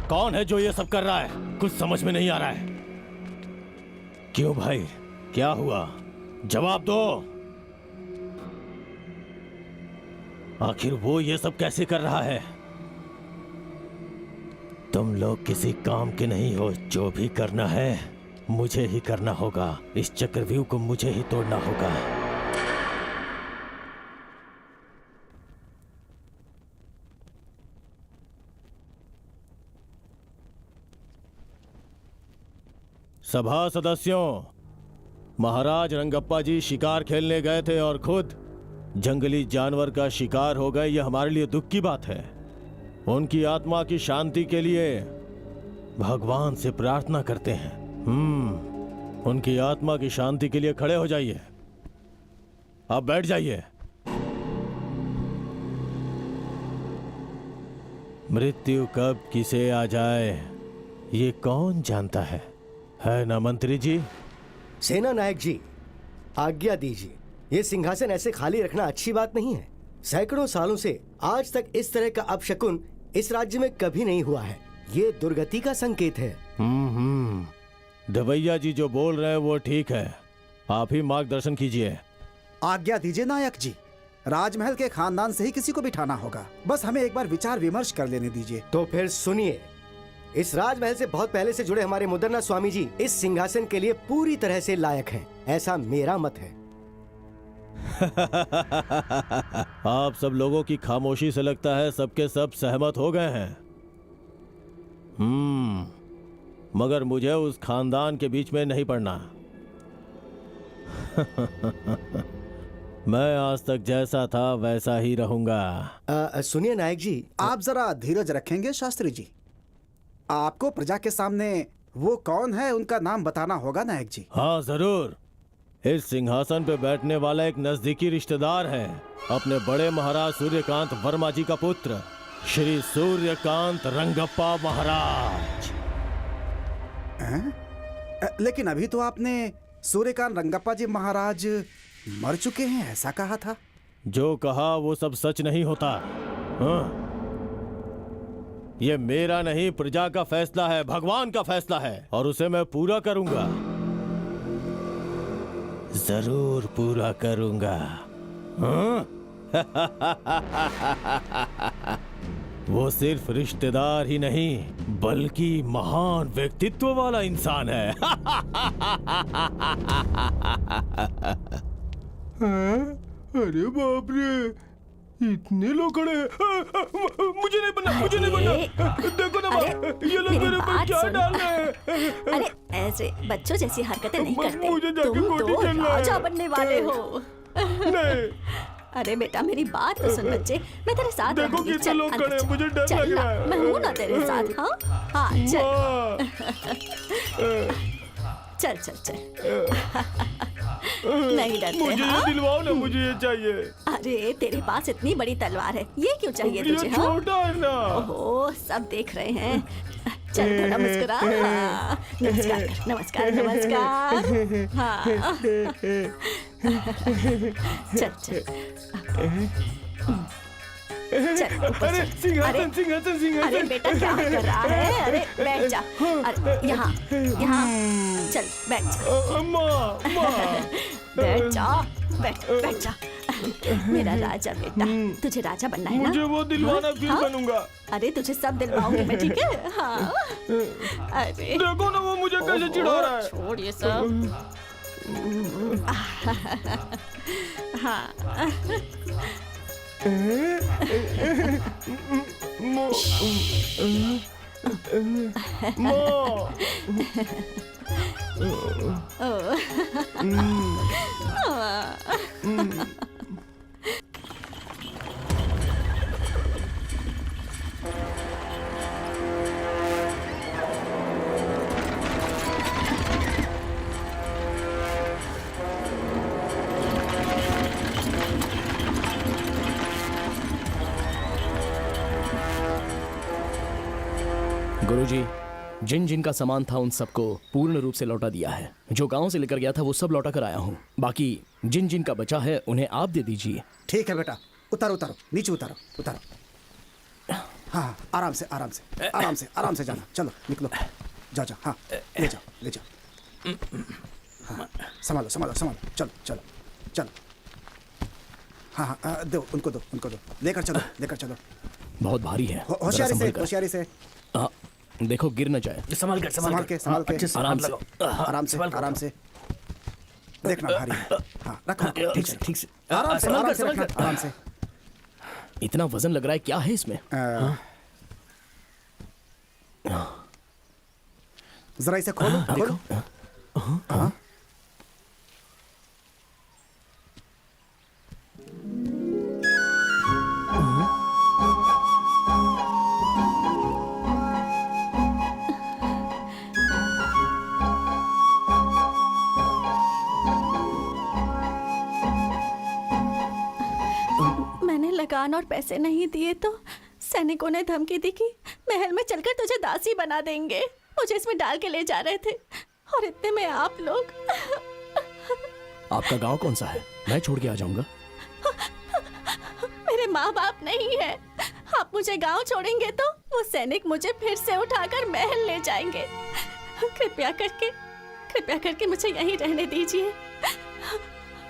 S9: कौन है जो ये सब कर रहा है? कुछ समझ में नहीं आ रहा है। क्यों भाई, क्या हुआ? जवाब दो। आखिर वो ये सब कैसे कर रहा है? तुम लोग किसी काम के नहीं हो। जो भी करना है मुझे ही करना होगा। इस चक्रव्यूह को मुझे ही तोड़ना होगा। सभा सदस्यों, महाराज रंगप्पा जी शिकार खेलने गए थे और खुद जंगली जानवर का शिकार हो गए। यह हमारे लिए दुख की बात है। उनकी आत्मा की शांति के लिए भगवान से प्रार्थना करते हैं। उनकी आत्मा की शांति के लिए खड़े हो जाइए। अब बैठ जाइए। मृत्यु कब किसे आ जाए ये कौन जानता है ना मंत्री जी?
S8: सेना नायक जी, आज्ञा दीजिए। ये सिंहासन ऐसे खाली रखना अच्छी बात नहीं है। सैकड़ों सालों से आज तक इस तरह का अपशकुन इस राज्य में कभी नहीं हुआ है। ये दुर्गति का संकेत है।
S9: दवैया जी जो बोल रहे हैं वो ठीक है। आप ही मार्गदर्शन कीजिए।
S6: आज्ञा दीजिए नायक जी। राजमहल के खानदान से ही किसी को बिठाना होगा। बस हमें एक बार विचार विमर्श कर लेने दीजिए।
S8: तो फिर सुनिए, इस राजमहल से बहुत पहले से जुड़े हमारे मुदन्ना स्वामी जी इस सिंहासन के लिए पूरी तरह से लायक हैं। ऐसा मेरा मत है।
S9: आप सब लोगों की खामोशी से लगता है सबके सब सहमत हो गए हैं। मगर मुझे उस खानदान के बीच में नहीं पड़ना। मैं आज तक जैसा था वैसा ही रहूंगा।
S8: सुनिए नायक जी,
S6: आप जरा धीरज रखेंगे शास्त्री जी? आपको प्रजा के सामने वो कौन है उनका नाम बताना होगा नायक जी।
S9: हाँ जरूर। इस सिंहासन पे बैठने वाला एक नजदीकी रिश्तेदार है, अपने बड़े महाराज सूर्यकांत वर्मा जी का पुत्र, श्री सूर्यकांत रंगप्पा महाराज।
S6: लेकिन अभी तो आपने सूर्यकांत रंगप्पा जी महाराज मर चुके हैं ऐसा कहा था।
S9: जो कहा वो सब सच नहीं होता। हाँ? ये मेरा नहीं, प्रजा का फैसला है, भगवान का फैसला है और उसे मैं पूरा करूंगा। जरूर पूरा करूंगा। हाँ? वो सिर्फ रिश्तेदार ही नहीं बल्कि महान व्यक्तित्व वाला इंसान है।
S5: अरे बाप रे, इतने लोग खड़े हैं। मुझे नहीं बनना, मुझे नहीं बनना। देखो ना ये लोग मेरे ऊपर क्या डाल रहे हैं।
S3: अरे ऐसे बच्चों जैसी हरकतें नहीं करते।
S5: मुझे जाके
S3: तुम
S5: कोठी
S3: तो
S5: खेलना है।
S3: राजा बनने वाले हो।
S5: नहीं,
S3: अरे बेटा मेरी बात तो सुन बच्चे, मैं तेरे साथ
S5: देखो
S3: रहूंगी।
S5: कितने
S3: चल,
S5: लोग
S3: अंदर
S5: खड़े हैं,
S3: चल।
S5: मुझे डर
S3: चल
S5: लग
S3: ना,
S5: रहा है।
S3: मैं हूं ना तेरे साथ। हाँ हाँ चल चल चल चल। नहीं डरते
S5: मुझे ये
S3: हाँ?
S5: दिलवाओ ना, मुझे ये चाहिए।
S3: अरे तेरे पास इतनी बड़ी तलवार है, ये क्यों चाहिए
S5: ये
S3: तुझे हाँ?
S5: छोटा है ना।
S3: ओहो सब देख रहे हैं। चल थोड़ा मुस्कुरा हाँ। नमस्कार नमस्कार नमस्कार हाँ। चल चल चल ऊपर
S5: अरे
S3: चल।
S5: सिंहासन सिंहासन
S3: अरे
S5: सिंहासन।
S3: बेटा क्या कर रहा है? अरे बैठ जा। अरे यहाँ यहाँ चल बैठ जा।
S5: माँ माँ।
S3: बैठ जा बैठ बैठ जा। मेरा राजा बेटा, तुझे राजा बनना है ना?
S5: मुझे वो दिलवाना, फिर
S3: हाँ?
S5: बनूंगा।
S3: अरे तुझे सब दिलवाऊंगी मैं, ठीक है हाँ। अरे
S5: देखो ना वो मुझे कैसे चिढ़ा रहा है।
S3: छोड़ ये सब। हाँ
S10: गुरुजी, जिन जिन का सामान था उन सबको पूर्ण रूप से लौटा दिया है। जो गांव से लेकर गया था वो सब लौटा कर आया हूँ। बाकी जिन जिन का बचा है उन्हें आप दे दीजिए।
S6: ठीक है बेटा, उतारो उतारो, नीचे उतारो उतारो। हाँ आराम से आराम से आराम से आराम से जाना। चलो निकलो, जाओ जाओ। हाँ ले जाओ ले जाओ। हाँ संभालो संभालो संभालो। चलो चलो चलो। हाँ हाँ दो उनको दो उनको दो। लेकर चलो लेकर चलो।
S10: बहुत भारी है।
S6: होशियारी
S10: जरा
S6: से
S10: संभल कर।
S6: होशियारी से।
S10: हाँ, देखो गिर न जाए।
S6: संभाल के संभाल के
S10: आराम से।
S6: आराम से आराम से। देखना भारी है। हाँ रखो
S10: ठीक से ठीक से।
S6: आराम से आराम से रखना आराम से।
S10: इतना वजन लग रहा है, क्या है इसमें?
S6: जरा इसे खोलो खोलो। हाँ
S3: मैंने लगान और पैसे नहीं दिए तो सैनिकों ने धमकी दी कि महल में चलकर तुझे दासी बना देंगे। मुझे इसमें डाल के ले जा रहे थे और इतने में आप लोग।
S10: आपका गांव कौन सा है? मैं छोड़ के आ जाऊंगा।
S3: मेरे माँ बाप नहीं है। आप मुझे गांव छोड़ेंगे तो वो सैनिक मुझे फिर से उठाकर महल ले जाएंगे। कृपया करके मुझे यहीं रहने दीजिए।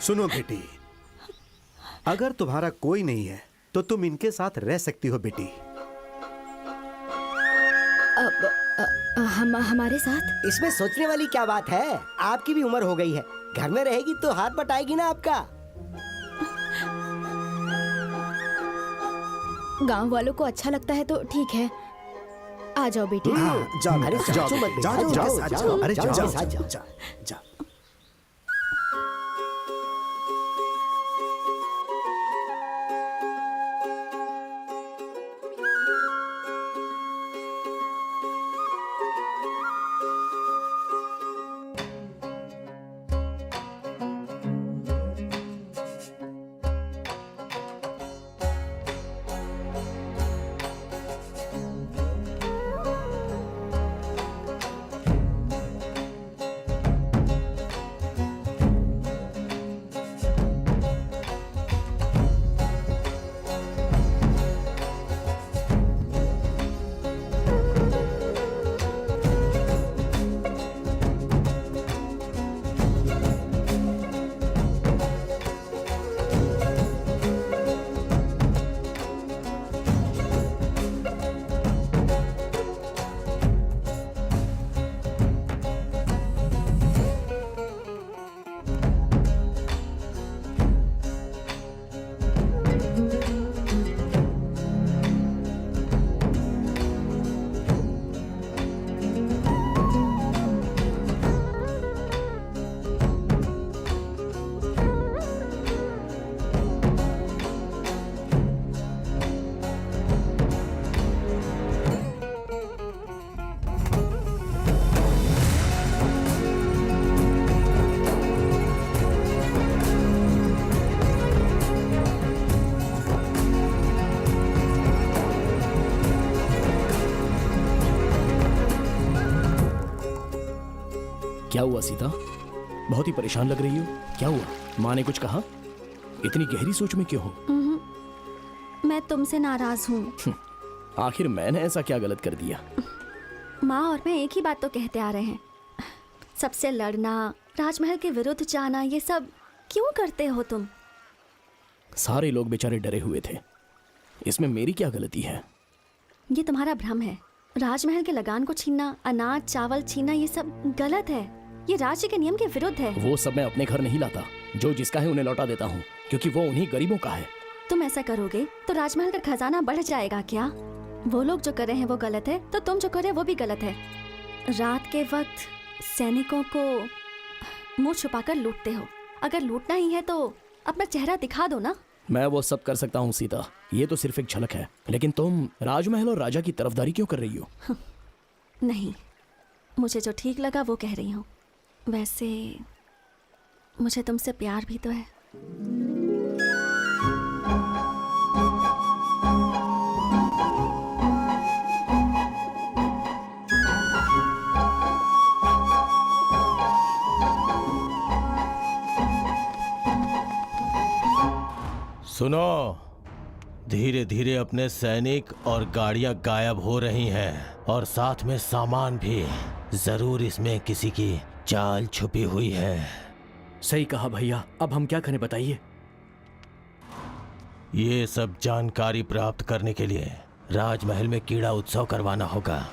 S4: सुनो बेटी, अगर तुम्हारा कोई नहीं है तो तुम इनके साथ रह सकती हो बेटी।
S1: हमारे साथ?
S8: इसमें सोचने वाली क्या बात है? आपकी भी उम्र हो गई है, घर में रहेगी तो हाथ बटाएगी ना आपका।
S1: गांव वालों को अच्छा लगता है तो ठीक है, आ जाओ बेटी।
S6: हाँ जाओ
S8: अरे
S6: जाओ
S8: सोचो मत,
S6: जाओ
S8: जाओ,
S6: जाओ
S8: जाओ,
S6: अरे
S8: जाओ,
S6: जाओ
S8: जाओ,
S6: जाओ
S8: जाओ।
S6: जाओ।
S10: क्या हुआ सीता? बहुत ही परेशान लग रही हो। क्या हुआ? माँ ने कुछ कहा? इतनी गहरी सोच में क्यों हो?
S3: मैं तुमसे नाराज हूँ।
S10: आखिर मैंने ऐसा क्या गलत कर दिया?
S3: माँ और मैं एक ही बात तो कहते आ रहे हैं, सबसे लड़ना, राजमहल के विरुद्ध जाना, ये सब क्यों करते हो तुम?
S10: सारे लोग बेचारे डरे हुए थे, इसमें मेरी क्या गलती है?
S3: ये तुम्हारा भ्रम है। राजमहल के लगान को छीनना, अनाज चावल छीनना, ये सब गलत है। ये राज्य के नियम के विरुद्ध है।
S10: वो सब मैं अपने घर नहीं लाता। जो जिसका है उन्हें लौटा देता हूँ, क्योंकि वो उन्हीं गरीबों का है।
S3: तुम ऐसा करोगे तो राजमहल का खजाना बढ़ जाएगा क्या? वो लोग जो कर रहे हैं वो गलत है, तो तुम जो कर रहे हो वो भी गलत है। रात के वक्त सैनिकों को मुंह छुपाकर लूटते हो। अगर लूटना ही है तो अपना चेहरा दिखा दो ना।
S10: मैं वो सब कर सकता हूँ सीता, ये तो सिर्फ एक झलक है। लेकिन तुम राजमहल और राजा की तरफदारी क्यों कर रही हो?
S3: नहीं, मुझे जो ठीक लगा वो कह रही हूँ। वैसे मुझे तुमसे प्यार भी तो है।
S9: सुनो, धीरे धीरे अपने सैनिक और गाड़ियां गायब हो रही हैं और साथ में सामान भी। जरूर इसमें किसी की चाल छुपी हुई है।
S2: सही कहा भैया, अब हम क्या करें बताइए?
S9: ये सब जानकारी प्राप्त करने के लिए राजमहल में कीड़ा उत्सव करवाना होगा।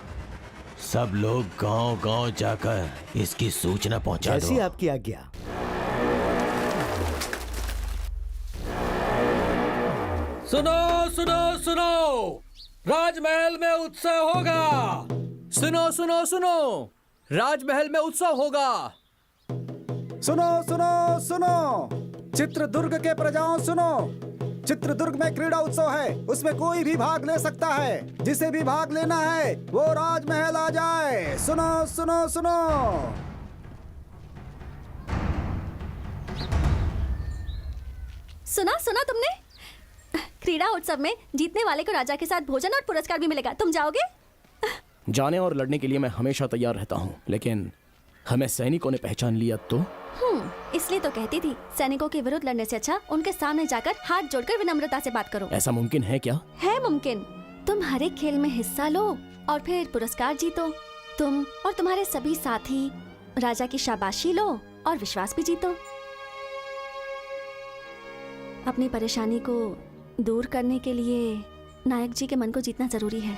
S9: सब लोग गांव-गांव जाकर इसकी सूचना पहुंचा
S8: जैसी
S9: दो।
S8: आपकी आज्ञा।
S7: सुनो सुनो सुनो, राजमहल में उत्सव होगा।
S2: सुनो सुनो सुनो, राजमहल में उत्सव होगा।
S6: सुनो सुनो सुनो, चित्रदुर्ग के प्रजाओं सुनो, चित्रदुर्ग में क्रीड़ा उत्सव है, उसमें कोई भी भाग ले सकता है। जिसे भी भाग लेना है वो राजमहल आ जाए। सुनो सुनो सुनो।
S3: सुना सुना तुमने? क्रीड़ा उत्सव में जीतने वाले को राजा के साथ भोजन और पुरस्कार भी मिलेगा। तुम जाओगे?
S10: जाने और लड़ने के लिए मैं हमेशा तैयार रहता हूँ, लेकिन हमें सैनिकों ने पहचान लिया तो?
S3: इसलिए तो कहती थी, सैनिकों के विरुद्ध लड़ने से अच्छा उनके सामने जाकर हाथ जोड़कर विनम्रता से बात करो।
S10: ऐसा मुमकिन है क्या?
S3: है मुमकिन। तुम हर एक खेल में हिस्सा लो और फिर पुरस्कार जीतो। तुम और तुम्हारे सभी साथी राजा की शाबाशी लो और विश्वास भी जीतो। अपनी परेशानी को दूर करने के लिए नायक जी के मन को जीतना जरूरी है।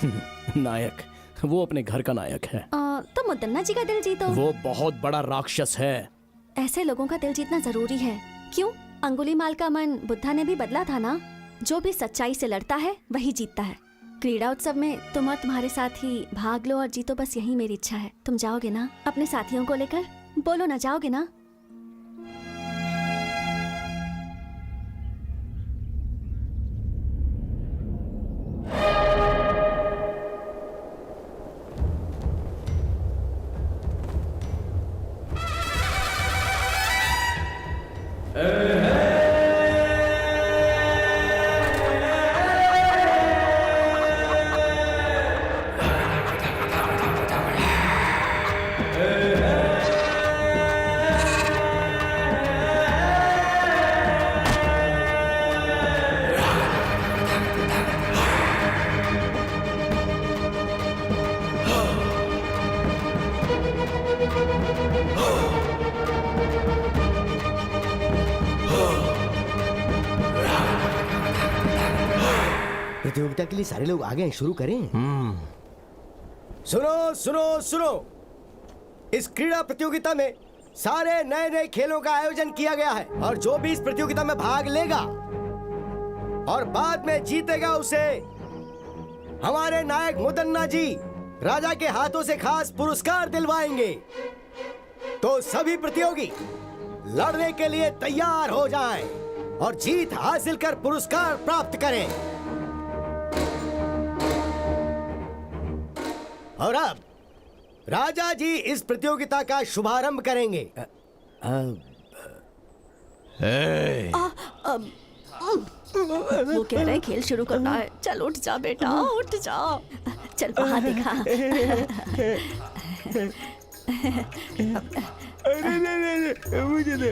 S10: नायक? वो अपने घर का नायक है।
S3: तो मुदन्ना जी का दिल जीतो।
S10: वो बहुत बड़ा राक्षस है।
S3: ऐसे लोगों का दिल जीतना जरूरी है। क्यों? अंगुलीमाल का मन बुद्धा ने भी बदला था ना। जो भी सच्चाई से लड़ता है वही जीतता है। क्रीड़ा उत्सव में तुम और तुम्हारे साथी भाग लो और जीतो, बस यही मेरी इच्छा है। तुम जाओगे ना अपने साथियों को लेकर? बोलो ना, जाओगे ना?
S8: प्रतियोगिता के लिए सारे लोग आ गए हैं, शुरू करें। सुनो सुनो सुनो, इस क्रीड़ा प्रतियोगिता में सारे नए नए खेलों का आयोजन किया गया है और जो भी इस प्रतियोगिता में भाग लेगा और बाद में जीतेगा उसे हमारे नायक मुदन्ना जी राजा के हाथों से खास पुरस्कार दिलवाएंगे। तो सभी प्रतियोगी लड़ने के लिए तैयार हो जाएं और जीत हासिल कर पुरस्कार प्राप्त करें। और अब राजा जी इस प्रतियोगिता का शुभारंभ करेंगे।
S3: वो कह रहे खेल शुरू करना है। चल उठ जा बेटा, उठ जा। चल वहाँ दिखा।
S5: अरे नहीं, मुझे दे।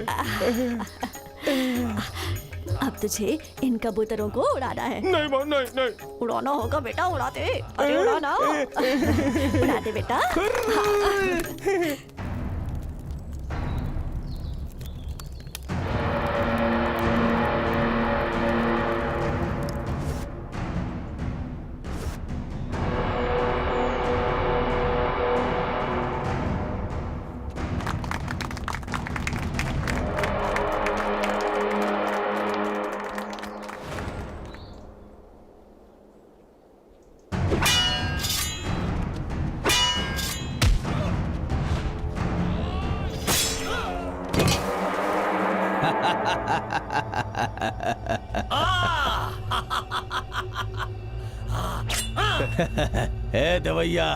S3: अब तुझे इन कबूतरों को उड़ाना है।
S5: नहीं माँ, नहीं।
S3: उड़ाना होगा बेटा, उड़ाते। अरे उड़ाना। उड़ाते बेटा।
S9: ए दवैया।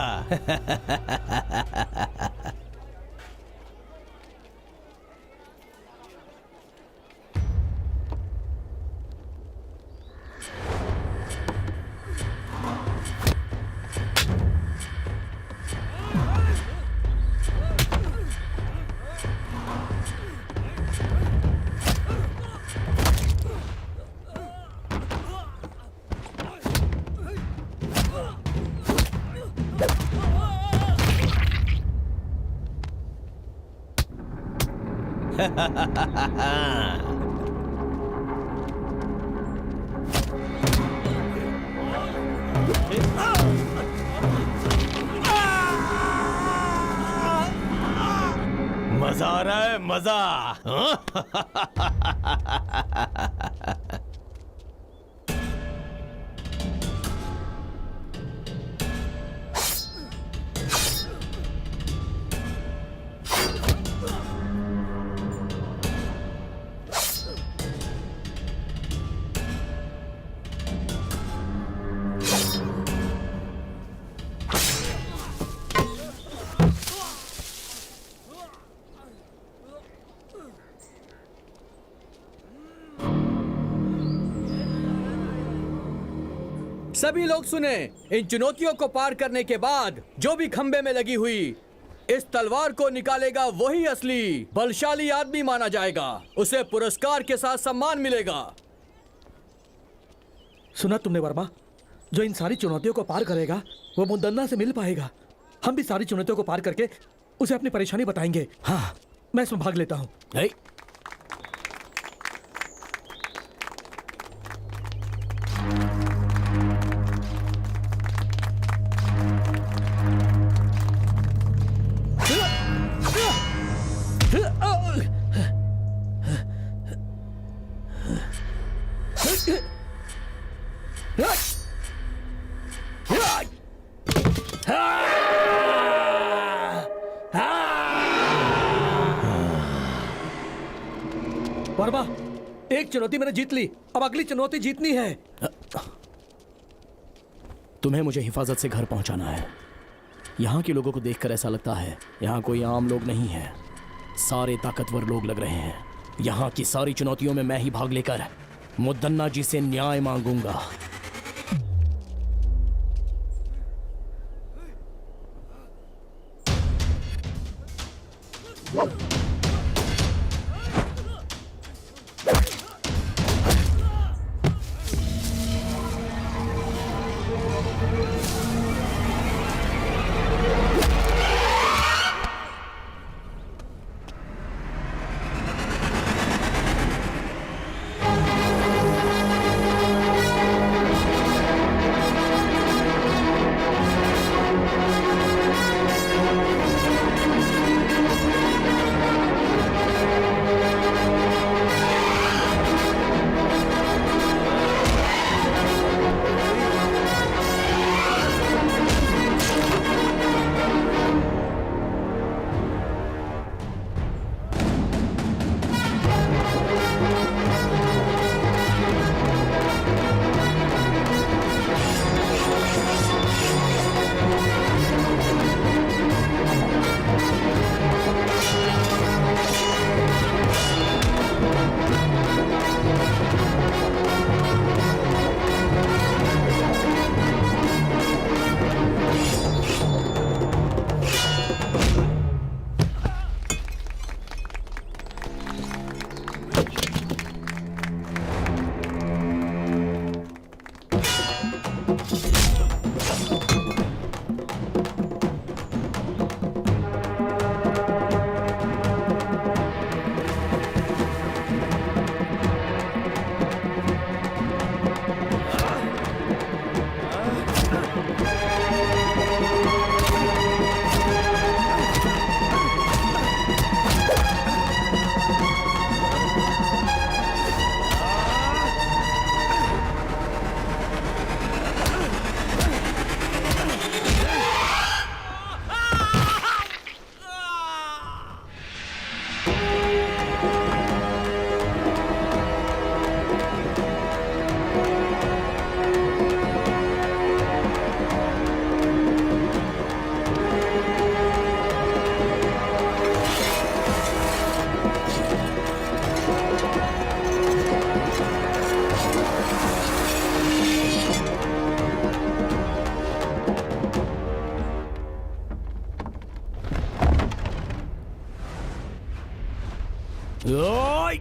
S9: मजा आ रहा है, मजा।
S2: सभी लोग सुने, इन चुनौतियों को पार करने के बाद जो भी खंबे में लगी हुई इस तलवार को निकालेगा वही असली बलशाली आदमी माना जाएगा। उसे पुरस्कार के साथ सम्मान मिलेगा।
S7: सुना तुमने वर्मा? जो इन सारी चुनौतियों को पार करेगा वो मुदन्ना से मिल पाएगा। हम भी सारी चुनौतियों को पार करके उसे अपनी परेशानी बताएंगे। हाँ, मैं इसमें भाग लेता हूँ। वर्मा, एक चुनौती मैंने जीत ली, अब अगली चुनौती जीतनी है।
S10: तुम्हें मुझे हिफाजत से घर पहुंचाना है। यहाँ के लोगों को देखकर ऐसा लगता है यहाँ कोई आम लोग नहीं है, सारे ताकतवर लोग लग रहे हैं। यहाँ की सारी चुनौतियों में मैं ही भाग लेकर मुदन्ना जी से न्याय मांगूंगा।
S9: ओय!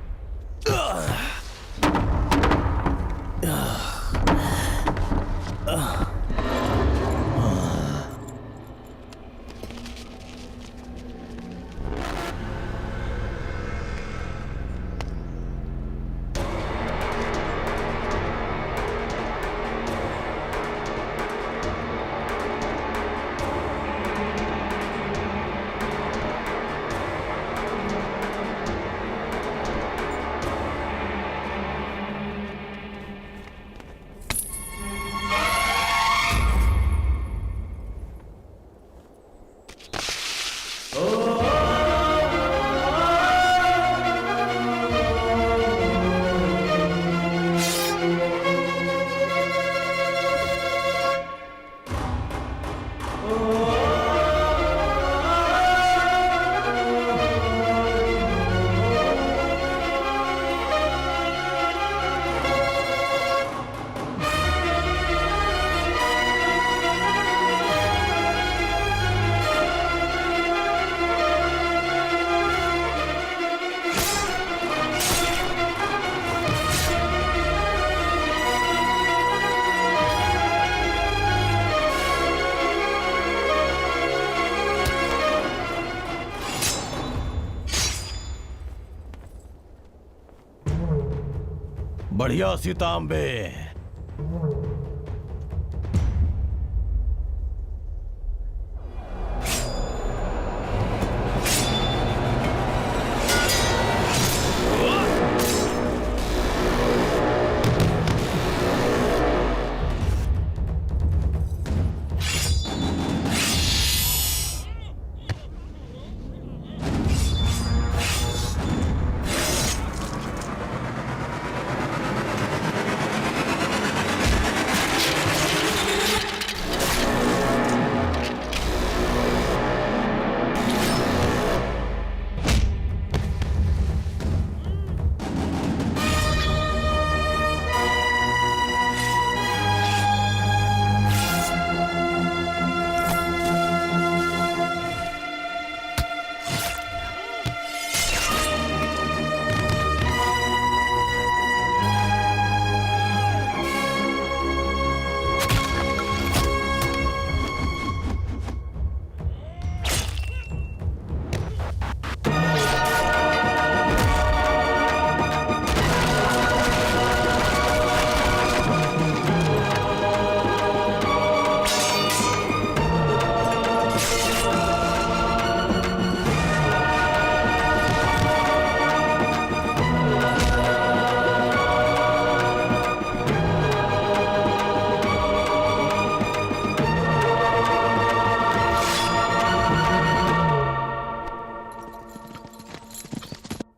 S9: बढ़िया सीतांबे।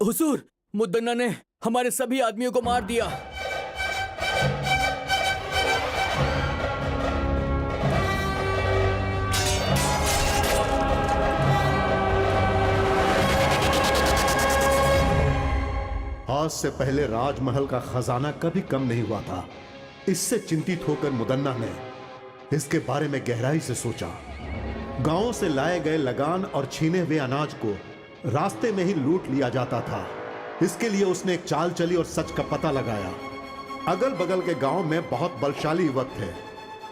S2: हुजूर, मुद्दन्ना ने हमारे सभी आदमियों को मार दिया।
S4: आज से पहले राजमहल का खजाना कभी कम नहीं हुआ था। इससे चिंतित होकर मुदन्ना ने इसके बारे में गहराई से सोचा। गांवों से लाए गए लगान और छीने हुए अनाज को रास्ते में ही लूट लिया जाता था। इसके लिए उसने एक चाल चली और सच का पता लगाया। अगल बगल के गांव में बहुत बलशाली युवक थे,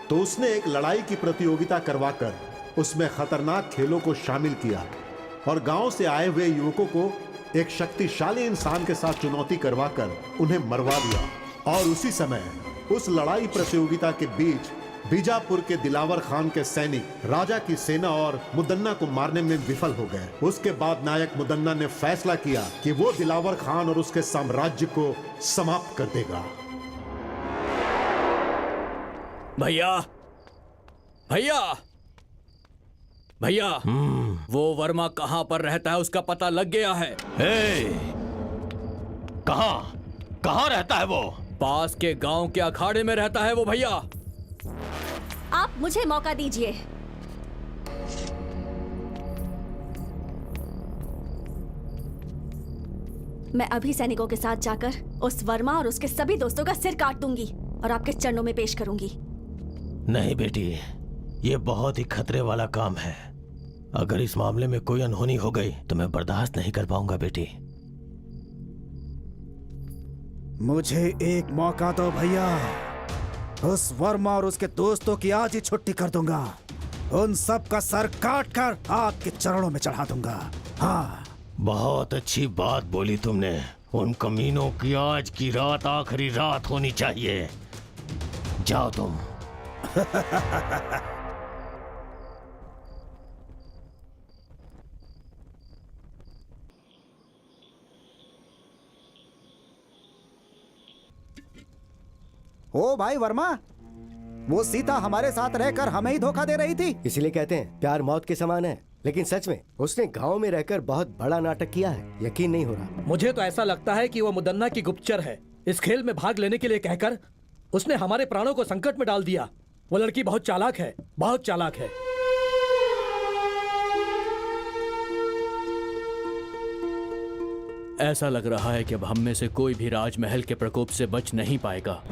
S4: तो उसने एक लड़ाई की प्रतियोगिता करवाकर उसमें खतरनाक खेलों को शामिल किया और गांव से आए हुए युवकों को एक शक्तिशाली इंसान के साथ चुनौती करवाकर उन्हें मरवा दिया। और उसी समय उस लड़ाई प्रतियोगिता के बीच बीजापुर के दिलावर खान के सैनिक राजा की सेना और मुदन्ना को मारने में विफल हो गए। उसके बाद नायक मुदन्ना ने फैसला किया कि वो दिलावर खान और उसके साम्राज्य को समाप्त कर देगा।
S2: भैया, भैया, भैया, वो वर्मा कहां पर रहता है उसका पता लग गया है।
S9: कहां रहता है वो?
S2: पास के गांव के अखाड़े में रहता है वो भैया।
S3: आप मुझे मौका दीजिए। मैं अभी सैनिकों के साथ जाकर उस वर्मा और उसके सभी दोस्तों का सिर काट दूंगी और आपके चरणों में पेश करूंगी।
S9: नहीं बेटी, ये बहुत ही खतरे वाला काम है। अगर इस मामले में कोई अनहोनी हो गई तो मैं बर्दाश्त नहीं कर पाऊंगा बेटी।
S6: मुझे एक मौका दो भैया। उस वर्मा और उसके दोस्तों की आज ही छुट्टी कर दूंगा। उन सब का सर काट कर आपके चरणों में चढ़ा दूंगा। हाँ,
S9: बहुत अच्छी बात बोली तुमने। उन कमीनों की आज की रात आखिरी रात होनी चाहिए। जाओ तुम।
S6: ओ भाई वर्मा, वो सीता हमारे साथ रहकर हमें ही धोखा दे रही थी।
S8: इसीलिए कहते हैं प्यार मौत के समान है। लेकिन सच में उसने गांव में रहकर बहुत बड़ा नाटक किया है। यकीन नहीं हो रहा।
S7: मुझे तो ऐसा लगता है कि वो मुदन्ना की गुप्तचर है। इस खेल में भाग लेने के लिए कहकर उसने हमारे प्राणों को संकट में डाल दिया। वो लड़की बहुत चालाक है, बहुत चालाक है।
S10: ऐसा लग रहा है कि अब हम में से कोई भी राजमहल के प्रकोप से बच नहीं पाएगा।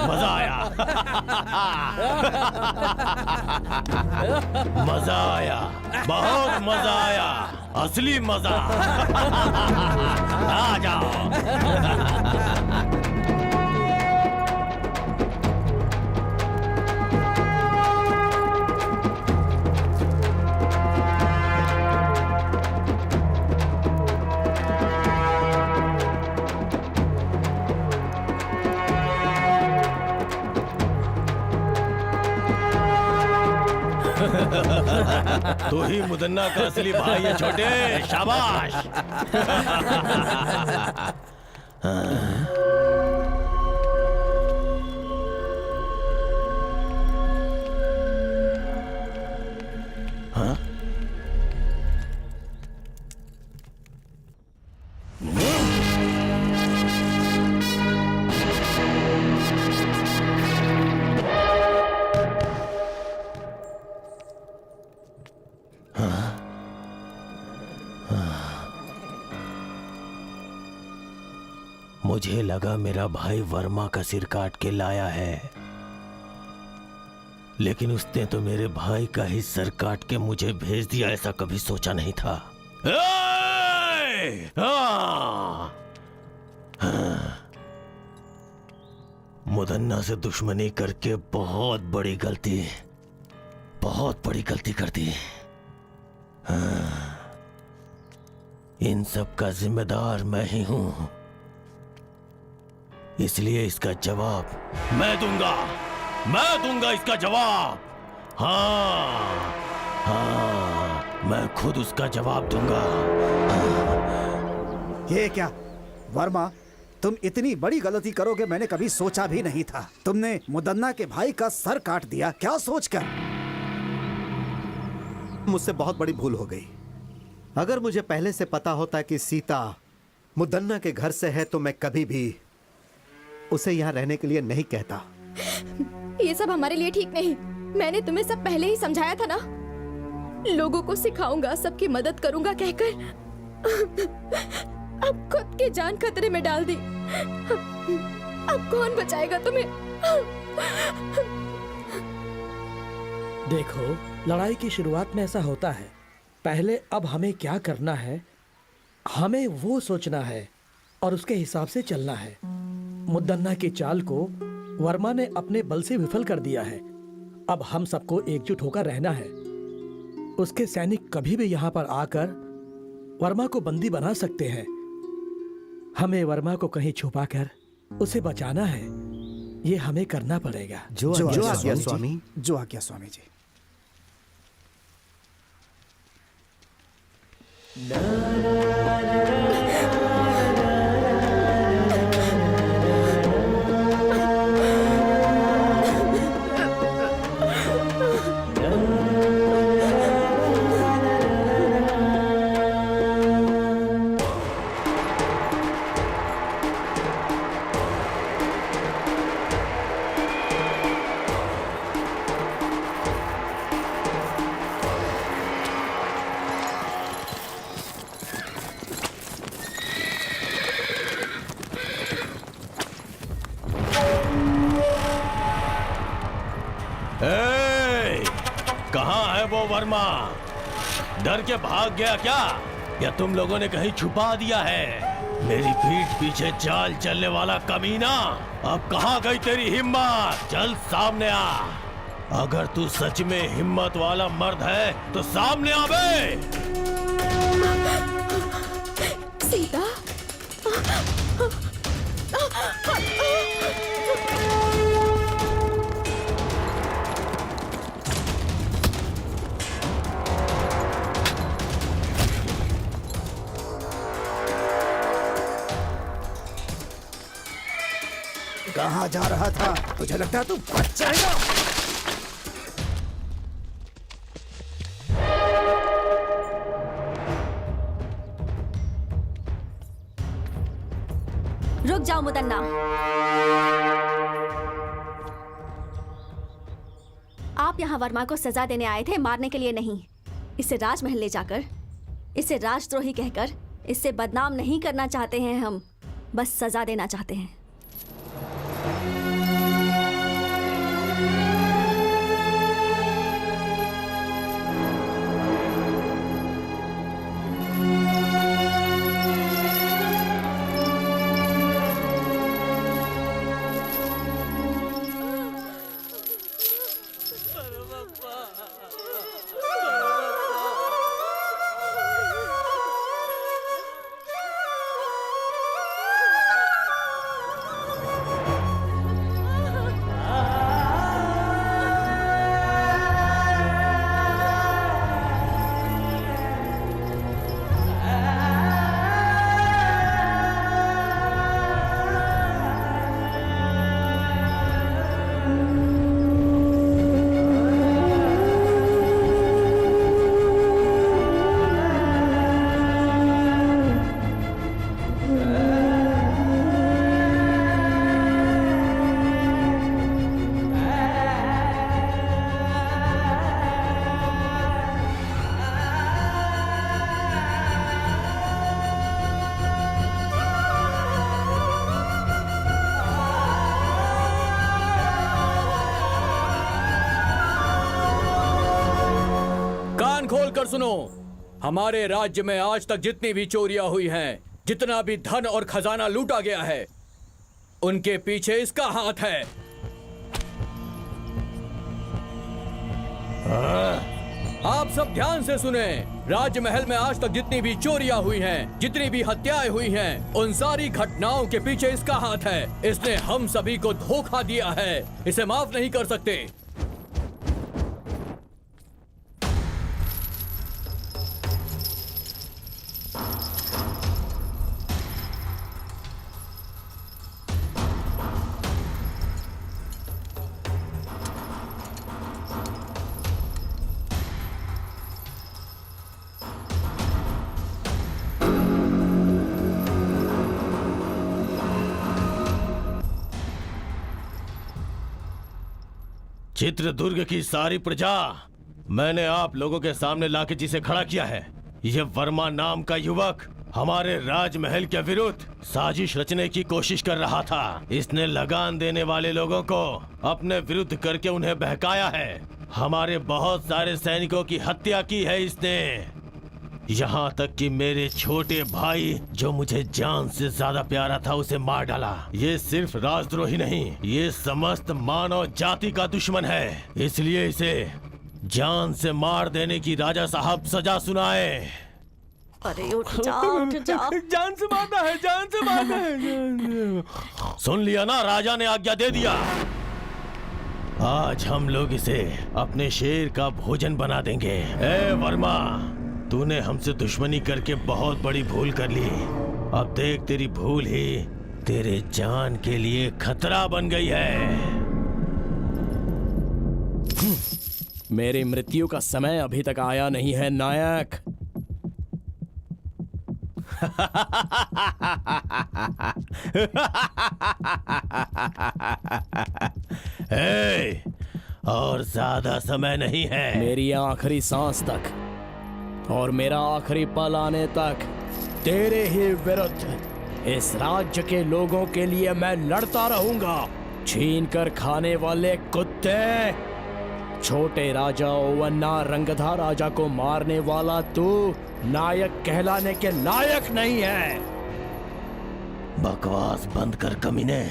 S9: मजा आया। मजा आया, बहुत मजा आया, असली मजा। आ जाओ। तू ही मुदन्ना का असली भाई है छोटे। शाबाश। हाँ? मुझे लगा मेरा भाई वर्मा का सिर काट के लाया है, लेकिन उसने तो मेरे भाई का ही सर काट के मुझे भेज दिया। ऐसा कभी सोचा नहीं था। मुदन्ना से दुश्मनी करके बहुत बड़ी गलती कर दी। इन सब का जिम्मेदार मैं ही हूं, इसलिए इसका जवाब मैं दूंगा इसका जवाब। हाँ, मैं खुद उसका जवाब दूंगा।
S6: ये क्या वर्मा, तुम इतनी बड़ी गलती करोगे मैंने कभी सोचा भी नहीं था। तुमने मुदन्ना के भाई का सर काट दिया, क्या सोचकर?
S4: मुझसे बहुत बड़ी भूल हो गई। अगर मुझे पहले से पता होता कि सीता मुदन्ना के घर से है तो मैं कभी भी उसे यहाँ रहने के लिए नहीं कहता।
S1: ये सब हमारे लिए ठीक नहीं। मैंने तुम्हें सब पहले ही समझाया था ना। लोगों को सिखाऊंगा, सबकी मदद करूंगा कहकर अब खुद की जान खतरे में डाल दी। अब कौन बचाएगा तुम्हें?
S7: देखो, लड़ाई की शुरुआत में ऐसा होता है। पहले अब हमें क्या करना है, हमें वो सोचना है और उसके हिसाब से चलना है। मुदन्ना की चाल को वर्मा ने अपने बल से विफल कर दिया है। अब हम सबको एकजुट होकर रहना है। उसके सैनिक कभी भी यहाँ पर आकर वर्मा को बंदी बना सकते हैं। हमें वर्मा को कहीं छुपाकर उसे बचाना है। ये हमें करना पड़ेगा।
S4: जो आज्ञा स्वामी।
S6: जो आज्ञा स्वामी जी।
S9: कहाँ है वो वर्मा? डर के भाग गया क्या, या तुम लोगों ने कहीं छुपा दिया है? मेरी पीठ पीछे चाल चलने वाला कमीना, अब कहाँ गई तेरी हिम्मत? चल सामने आ। अगर तू सच में हिम्मत वाला मर्द है तो सामने आ बे।
S1: सीता,
S6: कहाँ जा रहा था? तुझे लगता है तू बच जाएगा?
S3: रुक जाओ मुदन्ना। आप यहाँ वर्मा को सजा देने आए थे, मारने के लिए नहीं। इसे राजमहल ले जाकर, इसे राजद्रोही कहकर, इससे बदनाम नहीं करना चाहते हैं हम, बस सजा देना चाहते हैं।
S2: खोल कर सुनो, हमारे राज्य में आज तक जितनी भी चोरियां हुई हैं, जितना भी धन और खजाना लूटा गया है, उनके पीछे इसका हाथ है। आप सब ध्यान से सुने। राजमहल में आज तक जितनी भी चोरियां हुई हैं, जितनी भी हत्याएं हुई हैं, उन सारी घटनाओं के पीछे इसका हाथ है। इसने हम सभी को धोखा दिया है, इसे माफ नहीं कर सकते।
S9: चित्रदुर्ग की सारी प्रजा मैंने आप लोगों के सामने लाके जिसे खड़ा किया है, ये वर्मा नाम का युवक हमारे राजमहल के विरुद्ध साजिश रचने की कोशिश कर रहा था। इसने लगान देने वाले लोगों को अपने विरुद्ध करके उन्हें बहकाया है। हमारे बहुत सारे सैनिकों की हत्या की है इसने। यहाँ तक कि मेरे छोटे भाई जो मुझे जान से ज्यादा प्यारा था उसे मार डाला। ये सिर्फ राजद्रोही नहीं, ये समस्त मानव जाति का दुश्मन है। इसलिए इसे जान से मार देने की राजा साहब सजा सुनाए।
S3: अरे उठ जाओ, उठ जाओ।
S5: जान से मारना है, जान से मारना है।
S9: सुन लिया ना, राजा ने आज्ञा दे दिया। आज हम लोग इसे अपने शेर का भोजन बना देंगे। ए वर्मा, तूने हमसे दुश्मनी करके बहुत बड़ी भूल कर ली। अब देख तेरी भूल ही तेरे जान के लिए खतरा बन गई है।
S10: मेरी मृत्यु का समय अभी तक आया नहीं है नायक।
S9: ए, और ज्यादा समय नहीं है।
S10: मेरी आखिरी सांस तक और मेरा आखिरी पल आने तक तेरे ही विरुद्ध इस राज्य के लोगों के लिए मैं लड़ता रहूंगा। छीन कर खाने वाले कुत्ते, छोटे राजा ओवन्ना रंगधा राजा को मारने वाला तू नायक कहलाने के लायक नहीं है।
S9: बकवास बंद कर कमीने।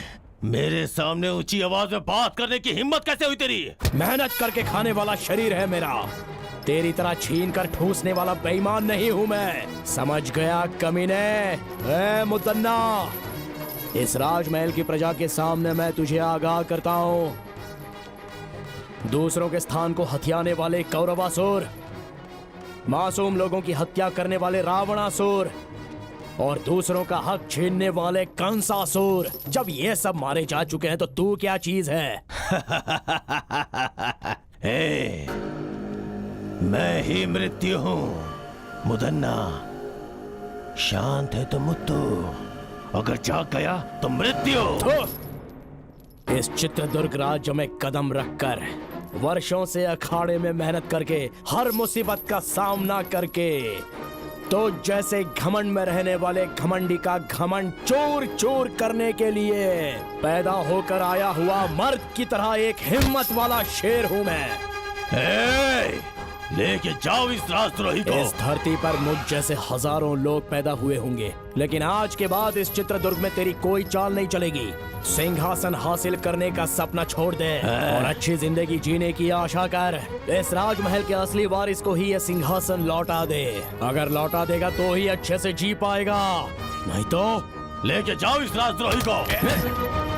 S9: मेरे सामने ऊंची आवाज में बात करने की हिम्मत कैसे हुई तेरी?
S10: मेहनत करके खाने वाला शरीर है मेरा, तेरी तरह छीन कर ठूसने वाला बेईमान नहीं हूं मैं। समझ गया कमीने? ए मुदन्ना, इस राजमहल की प्रजा के सामने मैं तुझे आगाह करता हूं। दूसरों के स्थान को हथियाने वाले कौरवासुर, मासूम लोगों की हत्या करने वाले रावणासुर और दूसरों का हक छीनने वाले कंसासुर, जब ये सब मारे जा चुके हैं तो तू क्या चीज है?
S9: ए, मैं ही मृत्यु हूं। मुदन्ना, शांत है तो मुत्तु, अगर जाग गया तो मृत्यु।
S10: इस चित्रदुर्ग राज्य में कदम रखकर, वर्षों से अखाड़े में मेहनत करके, हर मुसीबत का सामना करके, तो जैसे घमंड में रहने वाले घमंडी का घमंड चूर चूर करने के लिए पैदा होकर आया हुआ मर्द की तरह एक हिम्मत वाला शेर हूं मैं।
S9: लेके जाओ इस राजद्रोही को।
S10: इस धरती पर मुझ जैसे हजारों लोग पैदा हुए होंगे, लेकिन आज के बाद इस चित्रदुर्ग में तेरी कोई चाल नहीं चलेगी। सिंहासन हासिल करने का सपना छोड़ दे और अच्छी जिंदगी जीने की आशा कर। इस राजमहल के असली वारिस को ही यह सिंहासन लौटा दे। अगर लौटा देगा तो ही अच्छे से जी पाएगा, नहीं तो
S9: लेके जाओ इस राजद्रोही को।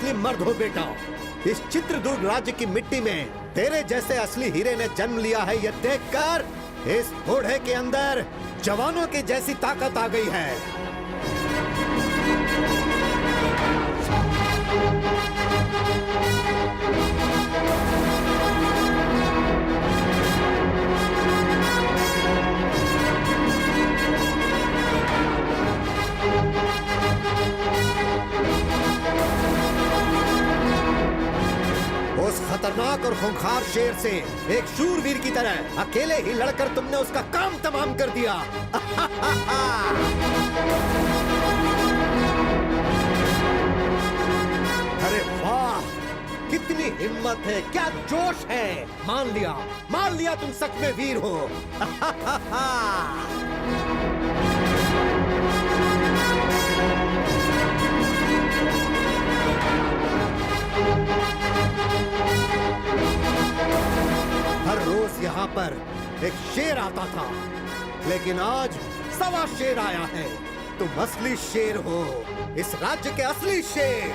S4: असली मर्द हो बेटा। इस चित्रदुर्ग राज्य की मिट्टी में तेरे जैसे असली हीरे ने जन्म लिया है, ये देखकर इस बूढ़े के अंदर जवानों की जैसी ताकत आ गई है। उस खतरनाक और खूंखार शेर से एक शूरवीर की तरह अकेले ही लड़कर तुमने उसका काम तमाम कर दिया। अरे वाह, कितनी हिम्मत है, क्या जोश है। मान लिया तुम सच में वीर हो। हर रोज यहाँ पर एक शेर आता था, लेकिन आज सवा शेर आया है। तुम असली शेर हो, इस राज्य के असली शेर।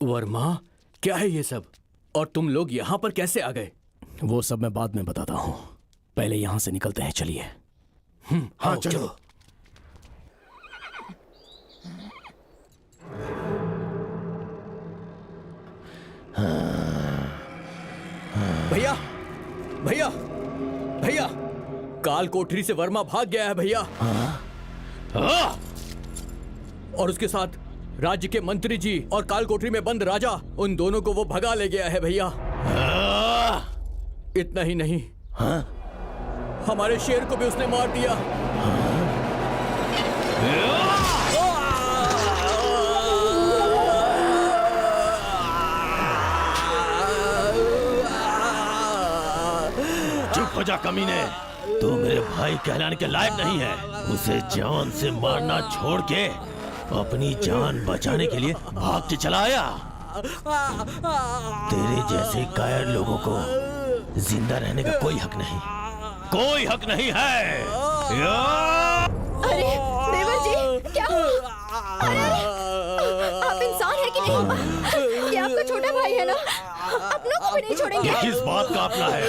S2: वर्मा, क्या है ये सब? और तुम लोग यहाँ पर कैसे आ गए?
S10: वो सब मैं बाद में बताता हूँ, पहले यहाँ से निकलते हैं। चलिए।
S4: हाँ चलो।
S2: भैया, भैया, भैया, काल कोठरी से वर्मा भाग गया है भैया। और उसके साथ राज्य के मंत्री जी और काल कोठरी में बंद राजा, उन दोनों को वो भगा ले गया है भैया। इतना ही नहीं, हमारे शेर को भी उसने मार दिया।
S9: चुप हो जा कमीने, तू मेरे भाई कहलाने के लायक नहीं है। उसे जान से मारना छोड़ के अपनी जान बचाने के लिए भाग के चला आया। तेरे जैसे कायर लोगों को जिंदा रहने का कोई हक नहीं, कोई हक नहीं है।
S1: अरे देवर जी, क्या हुआ? अरे, आप इंसान है कि नहीं? ये आपका छोटा भाई है ना? अपनों को भी नहीं छोड़ेंगे।
S9: ये किस बात का अपना है?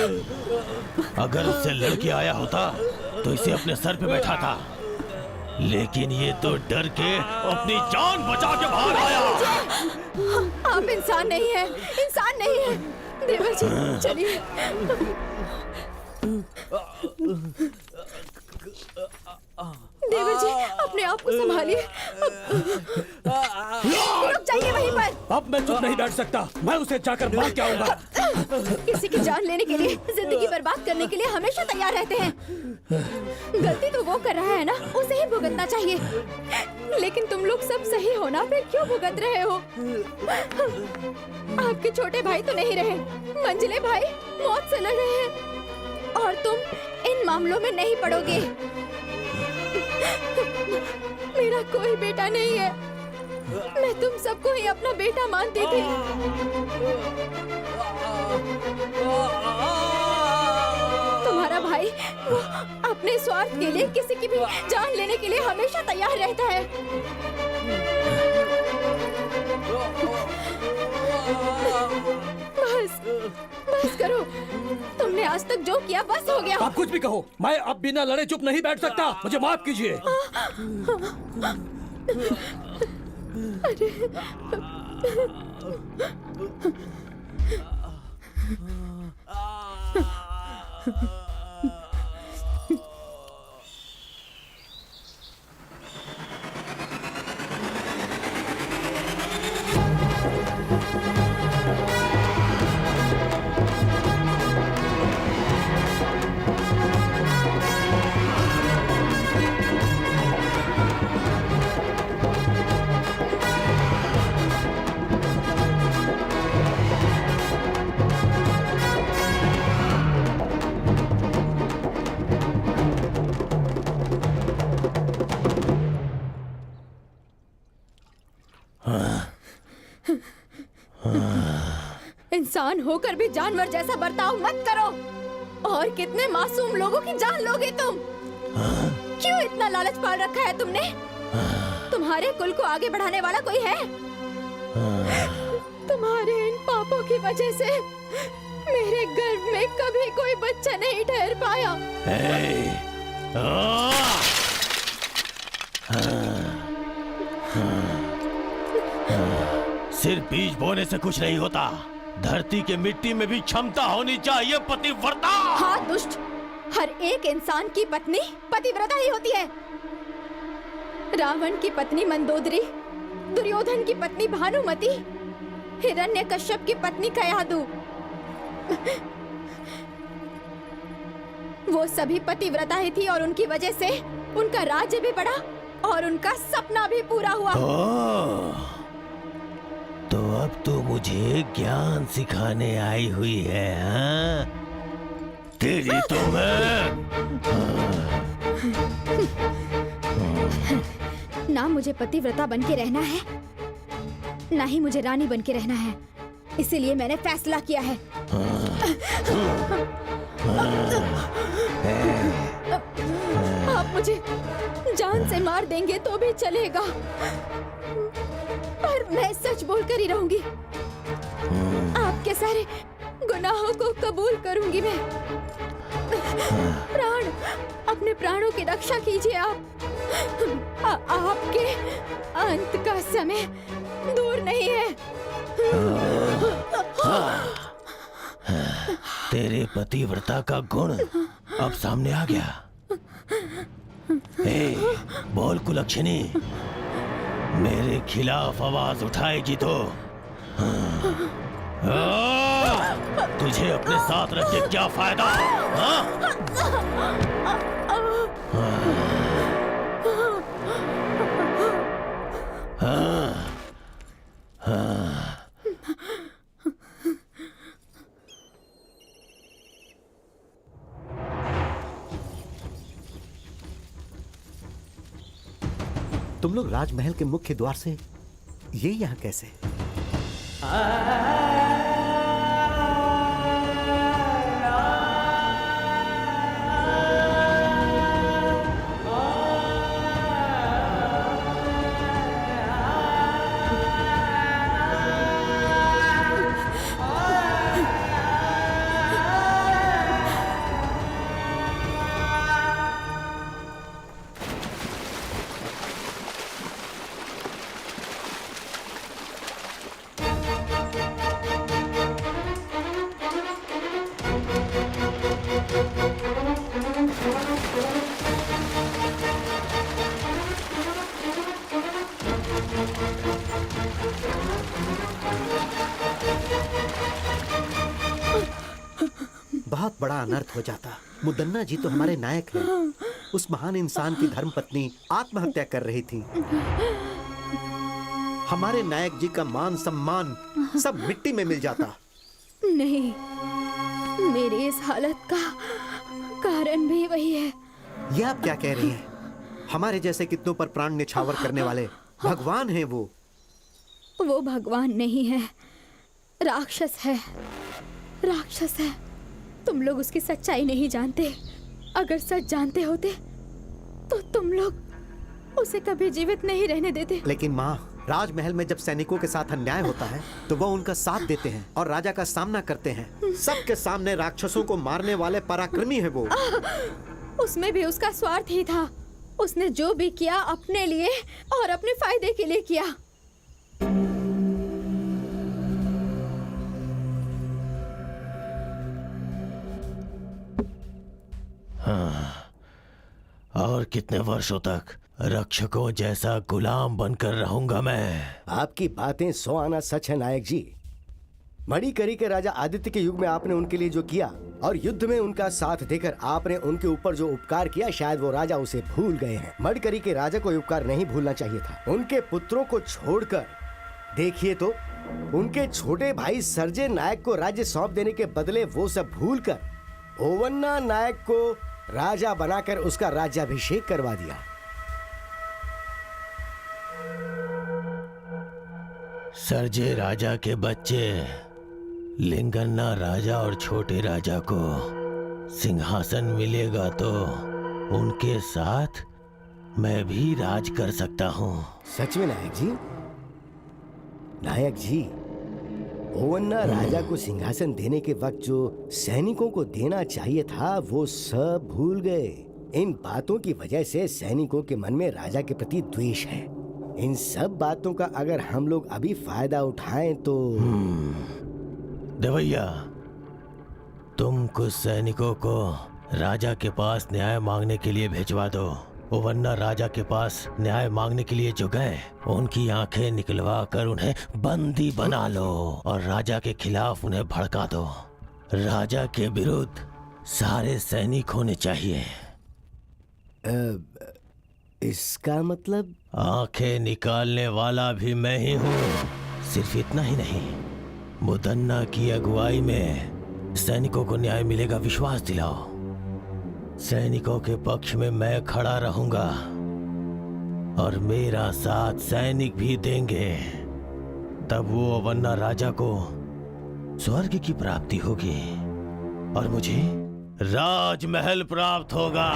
S9: अगर उससे लड़के आया होता तो इसे अपने सर पे बैठा था, लेकिन ये तो डर के अपनी जान बचा के बाहर आया।
S1: आप इंसान नहीं है, इंसान नहीं है। देवर जी चलिए। देवर जी अपने आप को संभालिए। रुक जाइए वहीं पर।
S7: अब मैं चुप नहीं बैठ सकता, मैं उसे जाकर मार के आऊंगा।
S1: किसी की जान लेने के लिए, जिंदगी बर्बाद करने के लिए हमेशा तैयार रहते हैं। गलती तो वो कर रहा है ना, उसे ही भुगतना चाहिए। लेकिन तुम लोग सब सही हो ना, फिर क्यों भुगत रहे हो? आपके छोटे भाई तो नहीं रहे, मंजिले भाई मौत से लड़ रहे हैं, और तुम इन मामलों में नहीं पड़ोगे। मेरा कोई बेटा नहीं है, मैं तुम सबको ही अपना बेटा मानती थी। तुम्हारा भाई वो अपने स्वार्थ के लिए किसी की भी जान लेने के लिए हमेशा तैयार रहता है। बस बस करो, तुमने आज तक जो किया बस हो गया।
S7: आप कुछ भी कहो, मैं अब बिना लड़े चुप नहीं बैठ सकता। मुझे माफ कीजिए।
S1: इंसान होकर भी जानवर जैसा बर्ताव मत करो। और कितने मासूम लोगों की जान लोगे तुम? क्यों इतना लालच पाल रखा है तुमने? तुम्हारे कुल को आगे बढ़ाने वाला कोई है? तुम्हारे इन पापों की वजह से मेरे गर्भ में कभी कोई बच्चा नहीं ठहर पाया।
S9: सिर्फ बीज बोने से कुछ नहीं होता, धरती के मिट्टी में भी क्षमता होनी चाहिए पतिव्रता।
S1: हाँ दुष्ट, हर एक इंसान की पत्नी पतिव्रता ही होती है। रावण की पत्नी मंदोदरी, दुर्योधन की पत्नी भानुमति, हिरण्यकश्यप की पत्नी कयादु, वो सभी पतिव्रता ही थी और उनकी वजह से उनका राज्य भी बढ़ा और उनका सपना भी पूरा हुआ।
S9: तो अब तो मुझे ज्ञान सिखाने आई हुई है, हाँ? तेरी तो मैं
S1: ना मुझे पतिव्रता बन के रहना है, ना ही मुझे रानी बन के रहना है। इसीलिए मैंने फैसला किया है। आप मुझे जान से मार देंगे तो भी चलेगा, पर मैं सच बोलकर ही रहूंगी। आपके सारे गुनाहों को कबूल करूंगी मैं। प्राण, अपने प्राणों की रक्षा कीजिए आप। आपके अंत का समय दूर नहीं है।
S9: तेरे पतिव्रता का गुण अब सामने आ गया। बोल कुलक्षणी, मेरे खिलाफ आवाज उठाएगी तो तुझे अपने साथ रख के क्या फायदा?
S4: तुम लोग राजमहल के मुख्य द्वार से ये यहाँ कैसे? बहुत बड़ा अनर्थ हो जाता। मुदन्ना जी तो हमारे नायक हैं। उस महान इंसान की धर्मपत्नी आत्महत्या कर रही थी। हमारे नायक जी का मान सम्मान सब मिट्टी में मिल जाता।
S1: नहीं, मेरी इस हालत का कारण भी वही है।
S4: ये आप क्या कह रही हैं? हमारे जैसे कितनों पर प्राण निछावर करने वाले भगवान हैं वो।
S1: वो भगवान नहीं है, राक्षस है। राक्षस है। तुम लोग उसकी सच्चाई नहीं जानते। अगर सच जानते होते तो तुम लोग उसे कभी जीवित नहीं रहने देते।
S4: लेकिन माँ, राजमहल में जब सैनिकों के साथ अन्याय होता है तो वो उनका साथ देते हैं और राजा का सामना करते हैं। सबके सामने राक्षसों को मारने वाले पराक्रमी है वो।
S1: उसमें भी उसका स्वार्थ ही था। उसने जो भी किया अपने लिए और अपने फायदे के लिए किया।
S9: और कितने वर्षों तक रक्षकों जैसा गुलाम बनकर रहूंगा मैं?
S8: आपकी बातें 100 आना सच है नायक जी। मणिकरी के राजा आदित्य के युग में आपने उनके लिए जो किया और युद्ध में उनका साथ देकर आपने उनके ऊपर जो उपकार किया, शायद वो राजा उसे भूल गए हैं। मणिकरी के राजा को उपकार नहीं भूलना चाहिए था। उनके पुत्रों को छोड़कर देखिए तो उनके छोटे भाई सर्जे नायक को राज्य सौंप देने के बदले वो सब भूलकर ओवन्ना नायक को राजा बनाकर उसका राज्याभिषेक करवा दिया।
S9: सर्जे राजा के बच्चे लिंगन्ना राजा और छोटे राजा को सिंहासन मिलेगा तो उनके साथ मैं भी राज कर सकता हूँ।
S8: सच में नायक जी? नायक जी, ओवन्ना राजा को सिंहासन देने के वक्त जो सैनिकों को देना चाहिए था वो सब भूल गए। इन बातों की वजह से सैनिकों के मन में राजा के प्रति द्वेष है। इन सब बातों का अगर हम लोग अभी फायदा उठाएं तो
S9: देवैया, तुम कुछ सैनिकों को राजा के पास न्याय मांगने के लिए भिजवा दो। ओवन्ना राजा के पास न्याय मांगने के लिए जो गए उनकी आंखें निकलवा कर उन्हें बंदी बना लो और राजा के खिलाफ उन्हें भड़का दो। राजा के विरुद्ध सारे सैनिक होने चाहिए।
S8: इसका मतलब?
S9: आंखें निकालने वाला भी मैं ही हूँ। सिर्फ इतना ही नहीं, मुदन्ना की अगुवाई में सैनिकों को न्याय मिलेगा, विश्वास दिलाओ। सैनिकों के पक्ष में मैं खड़ा रहूंगा और मेरा साथ सैनिक भी देंगे। तब वो ओवन्ना राजा को स्वर्ग की प्राप्ति होगी और मुझे राजमहल प्राप्त होगा।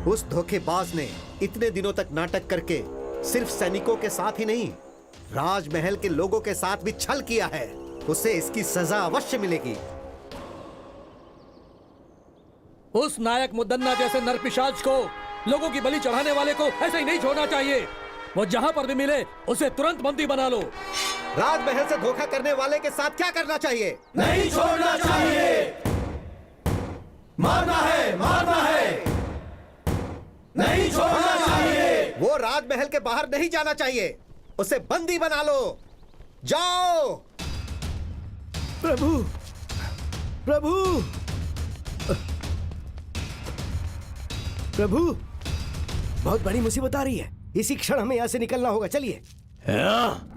S4: उस धोखेबाज ने इतने दिनों तक नाटक करके सिर्फ सैनिकों के साथ ही नहीं, राजमहल के लोगों के साथ भी छल किया है। उसे इसकी सजा अवश्य मिलेगी।
S7: उस नायक मुदन्ना जैसे नरपिशाच को, लोगों की बलि चढ़ाने वाले को ऐसे ही नहीं छोड़ना चाहिए। वो जहां पर भी मिले उसे तुरंत बंदी बना लो।
S4: राजमहल से धोखा करने वाले के साथ क्या करना चाहिए?
S5: नहीं छोड़ना चाहिए। मारना है, मारना है। नहीं छोड़ना चाहिए।
S4: वो राजमहल के बाहर नहीं जाना चाहिए। उसे बंदी बना लो। जाओ।
S5: प्रभु, प्रभु,
S8: प्रभु, बहुत बड़ी मुसीबत आ रही है। इसी क्षण हमें यहाँ से निकलना होगा। चलिए।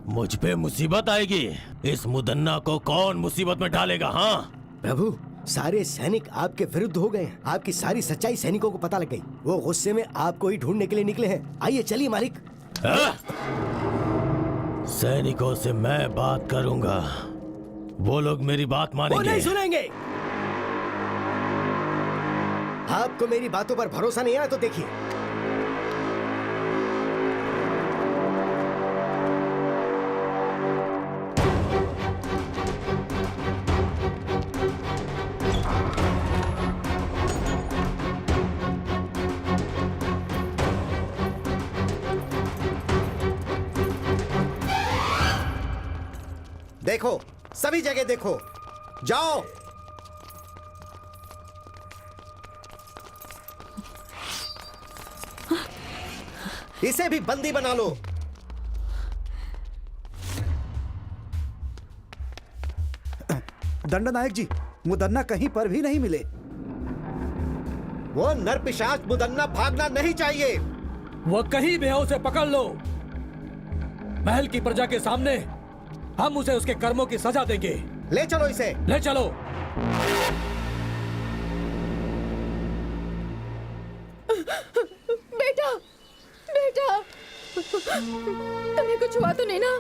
S9: मुझ पे मुसीबत आएगी? इस मुदन्ना को कौन मुसीबत में डालेगा? हाँ
S8: प्रभु, सारे सैनिक आपके विरुद्ध हो गए हैं। आपकी सारी सच्चाई सैनिकों को पता लग गई। वो गुस्से में आपको ही ढूंढने के लिए निकले हैं। आइए चलिए मालिक।
S9: सैनिकों से मैं बात करूंगा, वो लोग मेरी बात मानेंगे।
S8: वो नहीं सुनेंगे। आपको मेरी बातों पर भरोसा नहीं है तो देखिए।
S4: देखो, सभी जगह देखो। जाओ। इसे भी बंदी बना लो।
S6: दंडनायक जी, मुदन्ना कहीं पर भी नहीं मिले।
S4: वो नरपिशाच मुदन्ना भागना नहीं चाहिए।
S7: वो कहीं भी है, उसे पकड़ लो। महल की प्रजा के सामने हम उसे उसके कर्मों की सजा देंगे।
S4: ले चलो इसे।
S7: ले चलो।
S1: बेटा, बेटा, तुम्हें कुछ हुआ तो नहीं ना?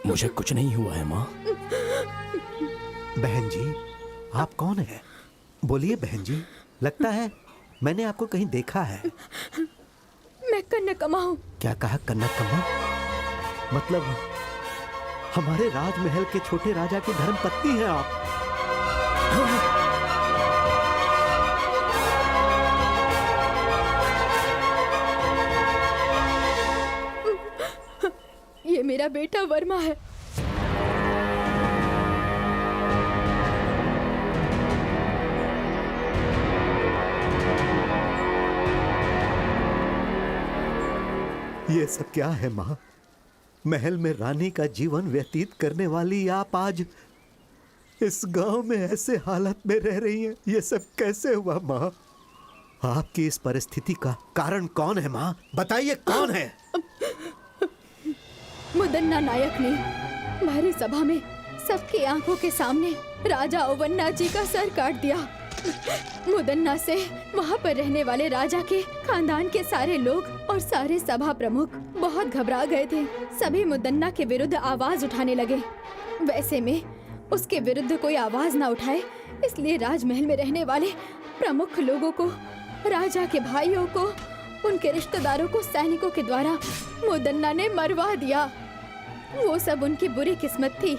S10: मुझे कुछ नहीं हुआ है माँ।
S4: बहन जी, आप कौन हैं? बोलिए बहन जी, लगता है मैंने आपको कहीं देखा है।
S1: मैं कन्नकम्मा हूँ।
S4: क्या कहा? कन्नकम्मा? मतलब हमारे राजमहल के छोटे राजा की धर्मपत्नी हैं आप।
S1: ये मेरा बेटा वर्मा है।
S4: ये सब क्या है माँ? महल में रानी का जीवन व्यतीत करने वाली आप आज इस गांव में ऐसे हालत में रह रही हैं। ये सब कैसे हुआ माँ? आपकी इस परिस्थिति का कारण कौन है माँ? बताइए कौन है?
S1: मुदन्ना नायक ने भारी सभा में सबकी आंखों के सामने राजा ओवन्ना जी का सर काट दिया। मुदन्ना से वहाँ पर रहने वाले राजा के खानदान के सारे लोग और सारे सभा प्रमुख बहुत घबरा गए थे। सभी मुदन्ना के विरुद्ध आवाज उठाने लगे। वैसे में उसके विरुद्ध कोई आवाज ना उठाए, इसलिए राजमहल में रहने वाले प्रमुख लोगों को, राजा के भाइयों को, उनके रिश्तेदारों को सैनिकों के द्वारा मुदन्ना ने मरवा दिया। वो सब उनकी बुरी किस्मत थी।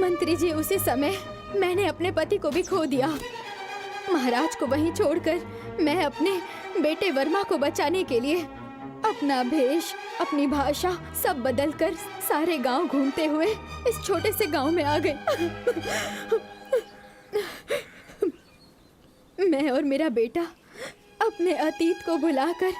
S1: मंत्री जी, उसी समय मैंने अपने पति को भी खो दिया। महाराज को वहीं छोड़कर मैं अपने बेटे वर्मा को बचाने के लिए अपना भेष, अपनी भाषा सब बदलकर सारे गांव घूमते हुए इस छोटे से गांव में आ गए। मैं और मेरा बेटा अपने अतीत को भुलाकर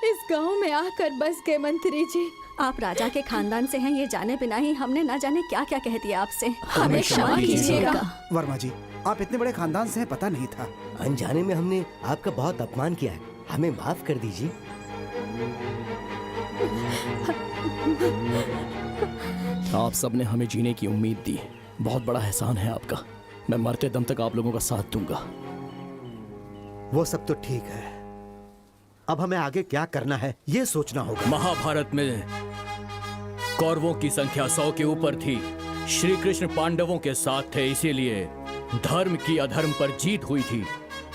S1: इस गांव में आकर बस गए। मंत्री जी,
S3: आप राजा के खानदान से हैं ये जाने बिना ही हमने न जाने क्या क्या कह दिया आपसे।
S1: हमें क्षमा कीजिएगा।
S6: वर्मा जी, आप इतने बड़े खानदान से हैं, पता नहीं था।
S8: अनजाने में हमने आपका बहुत अपमान किया है, हमें माफ कर दीजिए।
S10: आप सबने हमें जीने की उम्मीद दी, बहुत बड़ा एहसान है आपका। मैं मरते दम तक आप लोगों का साथ दूंगा।
S4: वो सब तो ठीक है, अब हमें आगे क्या करना है ये सोचना होगा।
S2: महाभारत में कौरवों की संख्या 100 के ऊपर थी। श्री कृष्ण पांडवों के साथ थे, इसीलिए धर्म की अधर्म पर जीत हुई थी।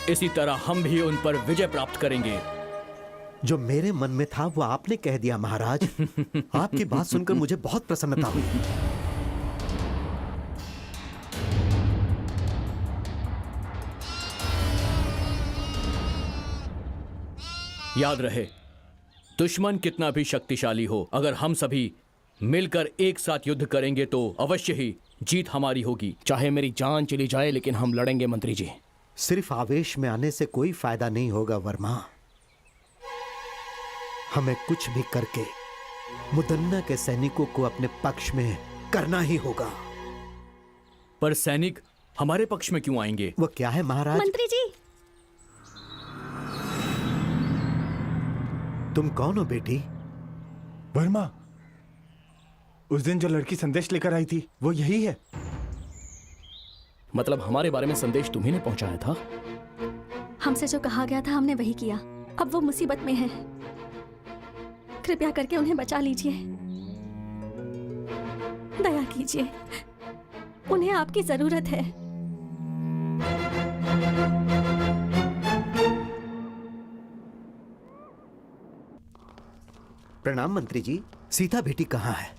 S2: इसी तरह हम भी उन पर विजय प्राप्त करेंगे।
S4: जो मेरे मन में था वो आपने कह दिया महाराज। आपकी बात सुनकर मुझे बहुत प्रसन्नता हुई।
S2: याद रहे, दुश्मन कितना भी शक्तिशाली हो, अगर हम सभी मिलकर एक साथ युद्ध करेंगे तो अवश्य ही जीत हमारी होगी।
S10: चाहे मेरी जान चली जाए लेकिन हम लड़ेंगे मंत्री जी।
S4: सिर्फ आवेश में आने से कोई फायदा नहीं होगा वर्मा। हमें कुछ भी करके मुदन्ना के सैनिकों को अपने पक्ष में करना ही होगा।
S2: पर सैनिक हमारे पक्ष में क्यों आएंगे?
S4: वो क्या है महाराज?
S3: मंत्री जी,
S4: तुम कौन हो बेटी?
S5: वर्मा, उस दिन जो लड़की संदेश लेकर आई थी वो यही है।
S10: मतलब हमारे बारे में संदेश तुम्ही ने पहुंचाया था?
S3: हमसे जो कहा गया था हमने वही किया। अब वो मुसीबत में है, कृपया करके उन्हें बचा लीजिए। दया कीजिए, उन्हें आपकी जरूरत है।
S4: प्रणाम मंत्री जी। सीता बेटी कहाँ है?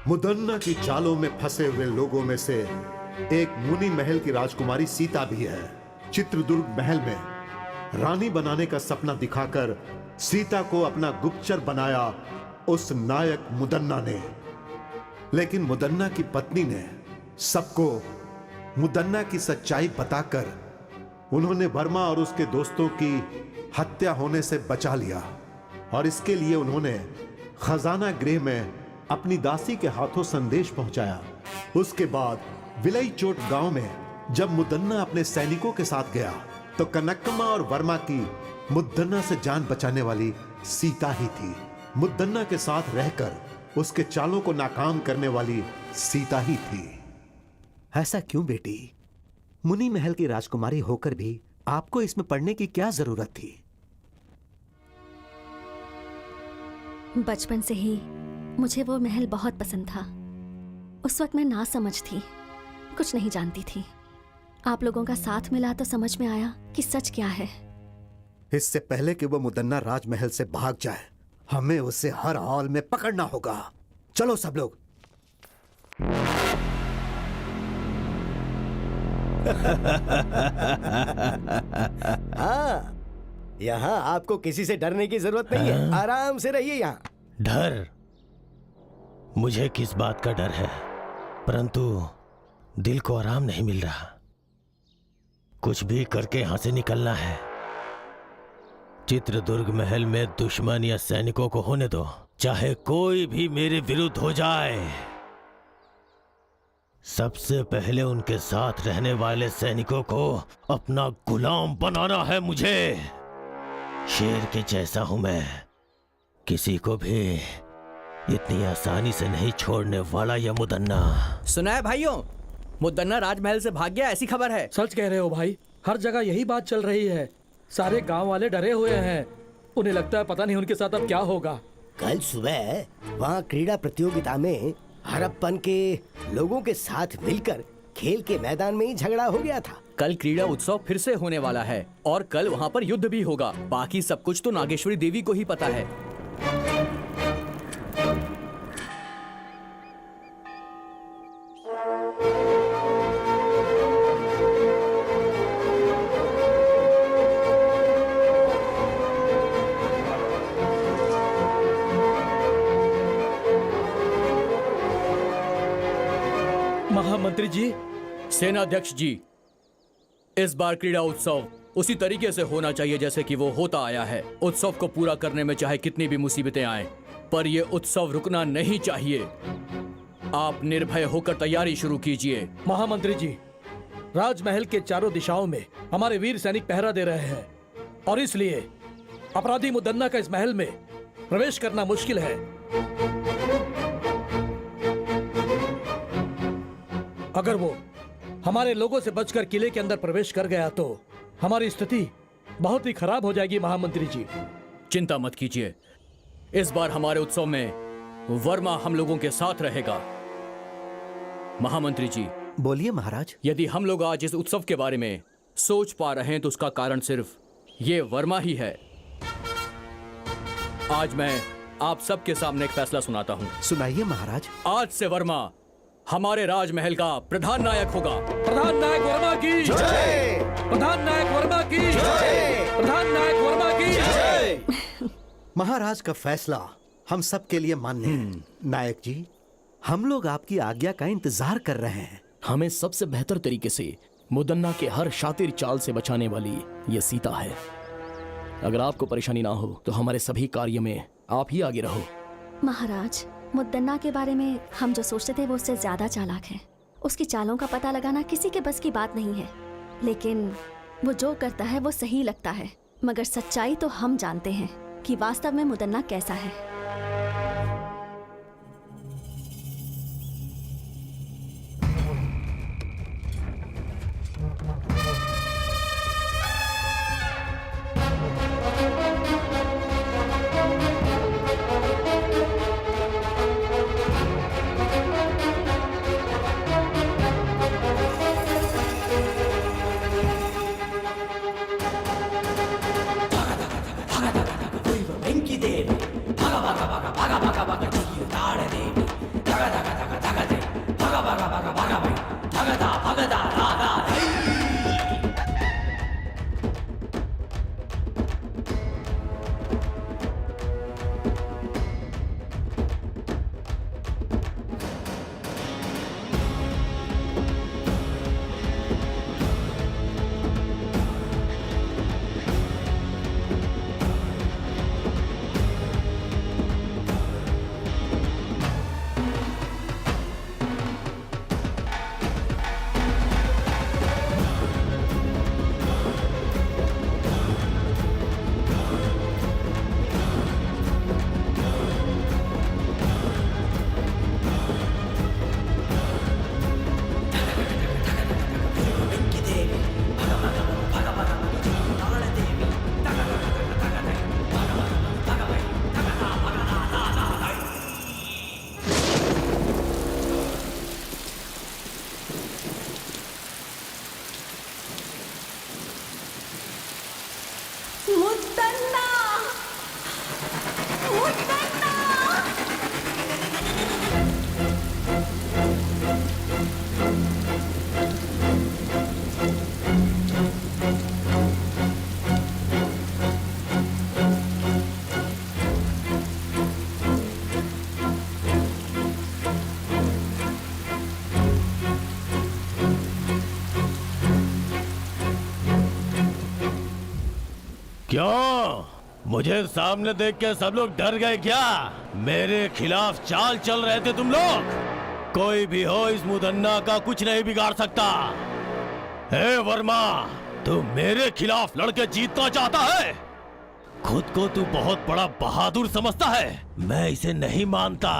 S4: मुदन्ना की चालों में फंसे हुए लोगों में से एक मुनि महल की राजकुमारी सीता भी है। चित्रदुर्ग महल में रानी बनाने का सपना दिखाकर सीता को अपना गुप्तचर बनाया उस नायक मुदन्ना ने। लेकिन मुदन्ना की पत्नी ने सबको मुदन्ना की सच्चाई बताकर उन्होंने वर्मा और उसके दोस्तों की हत्या होने से बचा लिया। और इसके लिए उन्होंने खजाना गृह में अपनी दासी के हाथों संदेश पहुंचाया। उसके बाद विलई चोट गांव में जब मुदन्ना अपने सैनिकों के साथ गया तो कनकम्मा और वर्मा की मुदन्ना से जान बचाने वाली सीता ही थी। मुदन्ना के साथ रहकर उसके चालों को नाकाम करने वाली सीता ही थी। ऐसा क्यों बेटी? मुनि महल की राजकुमारी होकर भी आपको इसमें पढ़ने की क्या जरूरत थी?
S3: बचपन से ही मुझे वो महल बहुत पसंद था। उस वक्त मैं ना समझ थी, कुछ नहीं जानती थी। आप लोगों का साथ मिला तो समझ में आया कि सच क्या है।
S4: इससे पहले कि वो मुदन्ना राजमहल से भाग जाए, हमें उसे हर हाल में पकड़ना होगा। चलो सब लोग।
S8: हाँ, यहाँ आपको किसी से डरने की जरूरत नहीं है। आराम से रहिए यहाँ।
S9: डर? मुझे किस बात का डर है, परंतु दिल को आराम नहीं मिल रहा। कुछ भी करके यहां से निकलना है। चित्रदुर्ग महल में दुश्मन या सैनिकों को होने दो, चाहे कोई भी मेरे विरुद्ध हो जाए। सबसे पहले उनके साथ रहने वाले सैनिकों को अपना गुलाम बनाना है मुझे। शेर के जैसा हूं मैं, किसी को भी इतनी आसानी से नहीं छोड़ने वाला यह मुदन्ना।
S2: सुना है भाइयों, मुदन्ना राजमहल से भाग गया, ऐसी खबर है।
S7: सच कह रहे हो भाई, हर जगह यही बात चल रही है। सारे गांव वाले डरे हुए हैं, उन्हें लगता है पता नहीं उनके साथ अब क्या होगा।
S8: कल सुबह वहाँ क्रीड़ा प्रतियोगिता में हड़प्पन के लोगों के साथ मिलकर खेल के मैदान में ही झगड़ा हो गया था।
S2: कल क्रीड़ा उत्सव फिर से होने वाला है और कल वहाँ पर युद्ध भी होगा। बाकी सब कुछ तो नागेश्वरी देवी को ही पता है।
S7: महामंत्री जी,
S2: सेनाध्यक्ष जी, इस बार क्रीड़ा उत्सव उसी तरीके से होना चाहिए जैसे कि वो होता आया है। उत्सव को पूरा करने में चाहे कितनी भी मुसीबतें आएं, पर ये उत्सव रुकना नहीं चाहिए। आप निर्भय होकर तैयारी शुरू कीजिए।
S7: महामंत्री जी, राजमहल के चारों दिशाओं में हमारे वीर सैनिक पहरा दे रहे हैं और इसलिए अपराधी मुदन्ना का इस महल में प्रवेश करना मुश्किल है। अगर वो हमारे लोगों से बचकर किले के अंदर प्रवेश कर गया तो हमारी स्थिति बहुत ही खराब हो जाएगी। महामंत्री जी,
S2: चिंता मत कीजिए, इस बार हमारे उत्सव में वर्मा हम लोगों के साथ रहेगा। महामंत्री जी,
S4: बोलिए महाराज।
S2: यदि हम लोग आज इस उत्सव के बारे में सोच पा रहे हैं तो उसका कारण सिर्फ ये वर्मा ही है। आज मैं आप सबके सामने एक फैसला सुनाता हूँ।
S4: सुनाइए महाराज।
S2: आज से वर्मा हमारे राजमहल का प्रधान नायक होगा।
S7: प्रधान नायक वर्मा की जय! प्रधान नायक वर्मा की जय! प्रधान नायक वर्मा की जय!
S4: महाराज का फैसला हम सब के लिए मान्य है। नायक जी, हम लोग आपकी आज्ञा का इंतजार कर रहे हैं।
S10: हमें सबसे बेहतर तरीके से मुदन्ना के हर शातिर चाल से बचाने वाली ये सीता है। अगर आपको परेशानी ना हो तो हमारे सभी कार्य में आप ही आगे रहो।
S3: महाराज, मुदन्ना के बारे में हम जो सोचते थे वो उससे ज्यादा चालाक है। उसकी चालों का पता लगाना किसी के बस की बात नहीं है, लेकिन वो जो करता है वो सही लगता है। मगर सच्चाई तो हम जानते हैं कि वास्तव में मुदन्ना कैसा है।
S9: क्यों? मुझे सामने देख के सब लोग डर गए क्या? मेरे खिलाफ चाल चल रहे थे तुम लोग? कोई भी हो, इस मुदन्ना का कुछ नहीं बिगाड़ सकता। हे वर्मा, तू मेरे खिलाफ लड़के जीतना चाहता है? खुद को तू बहुत बड़ा बहादुर समझता है। मैं इसे नहीं मानता।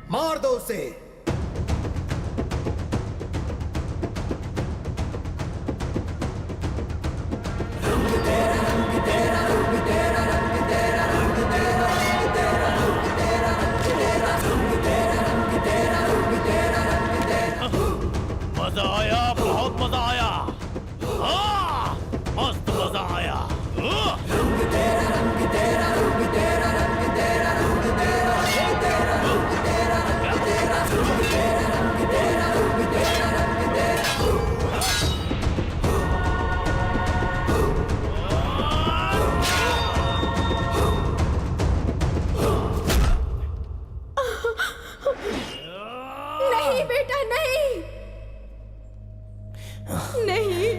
S4: मार दो उसे।
S9: मजा आया, बहुत मजा आया। हाँ, मस्त मजा आया।
S1: नहीं बेटा, नहीं नहीं।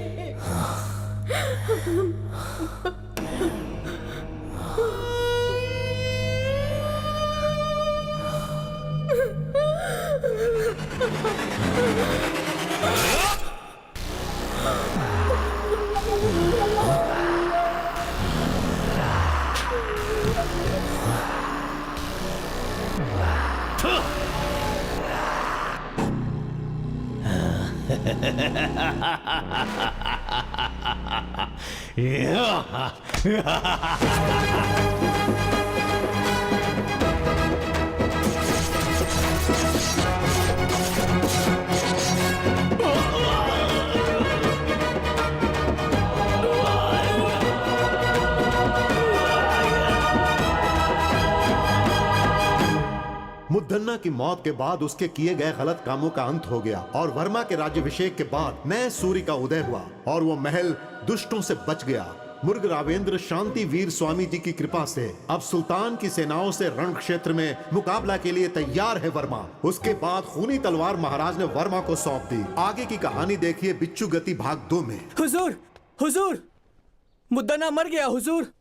S4: मुद्दन्ना की मौत के बाद उसके किए गए गलत कामों का अंत हो गया और वर्मा के राज्याभिषेक के बाद नए सूर्य का उदय हुआ और वो महल दुष्टों से बच गया। मुर्ग रावेंद्र शांति वीर स्वामी जी की कृपा से अब सुल्तान की सेनाओं से रण क्षेत्र में मुकाबला के लिए तैयार है वर्मा। उसके बाद खूनी तलवार महाराज ने वर्मा को सौंप दी। आगे की कहानी देखिए बिच्छू गति भाग 2 में।
S2: हुजूर, हुजूर, मुद्दन्ना मर गया हुजूर।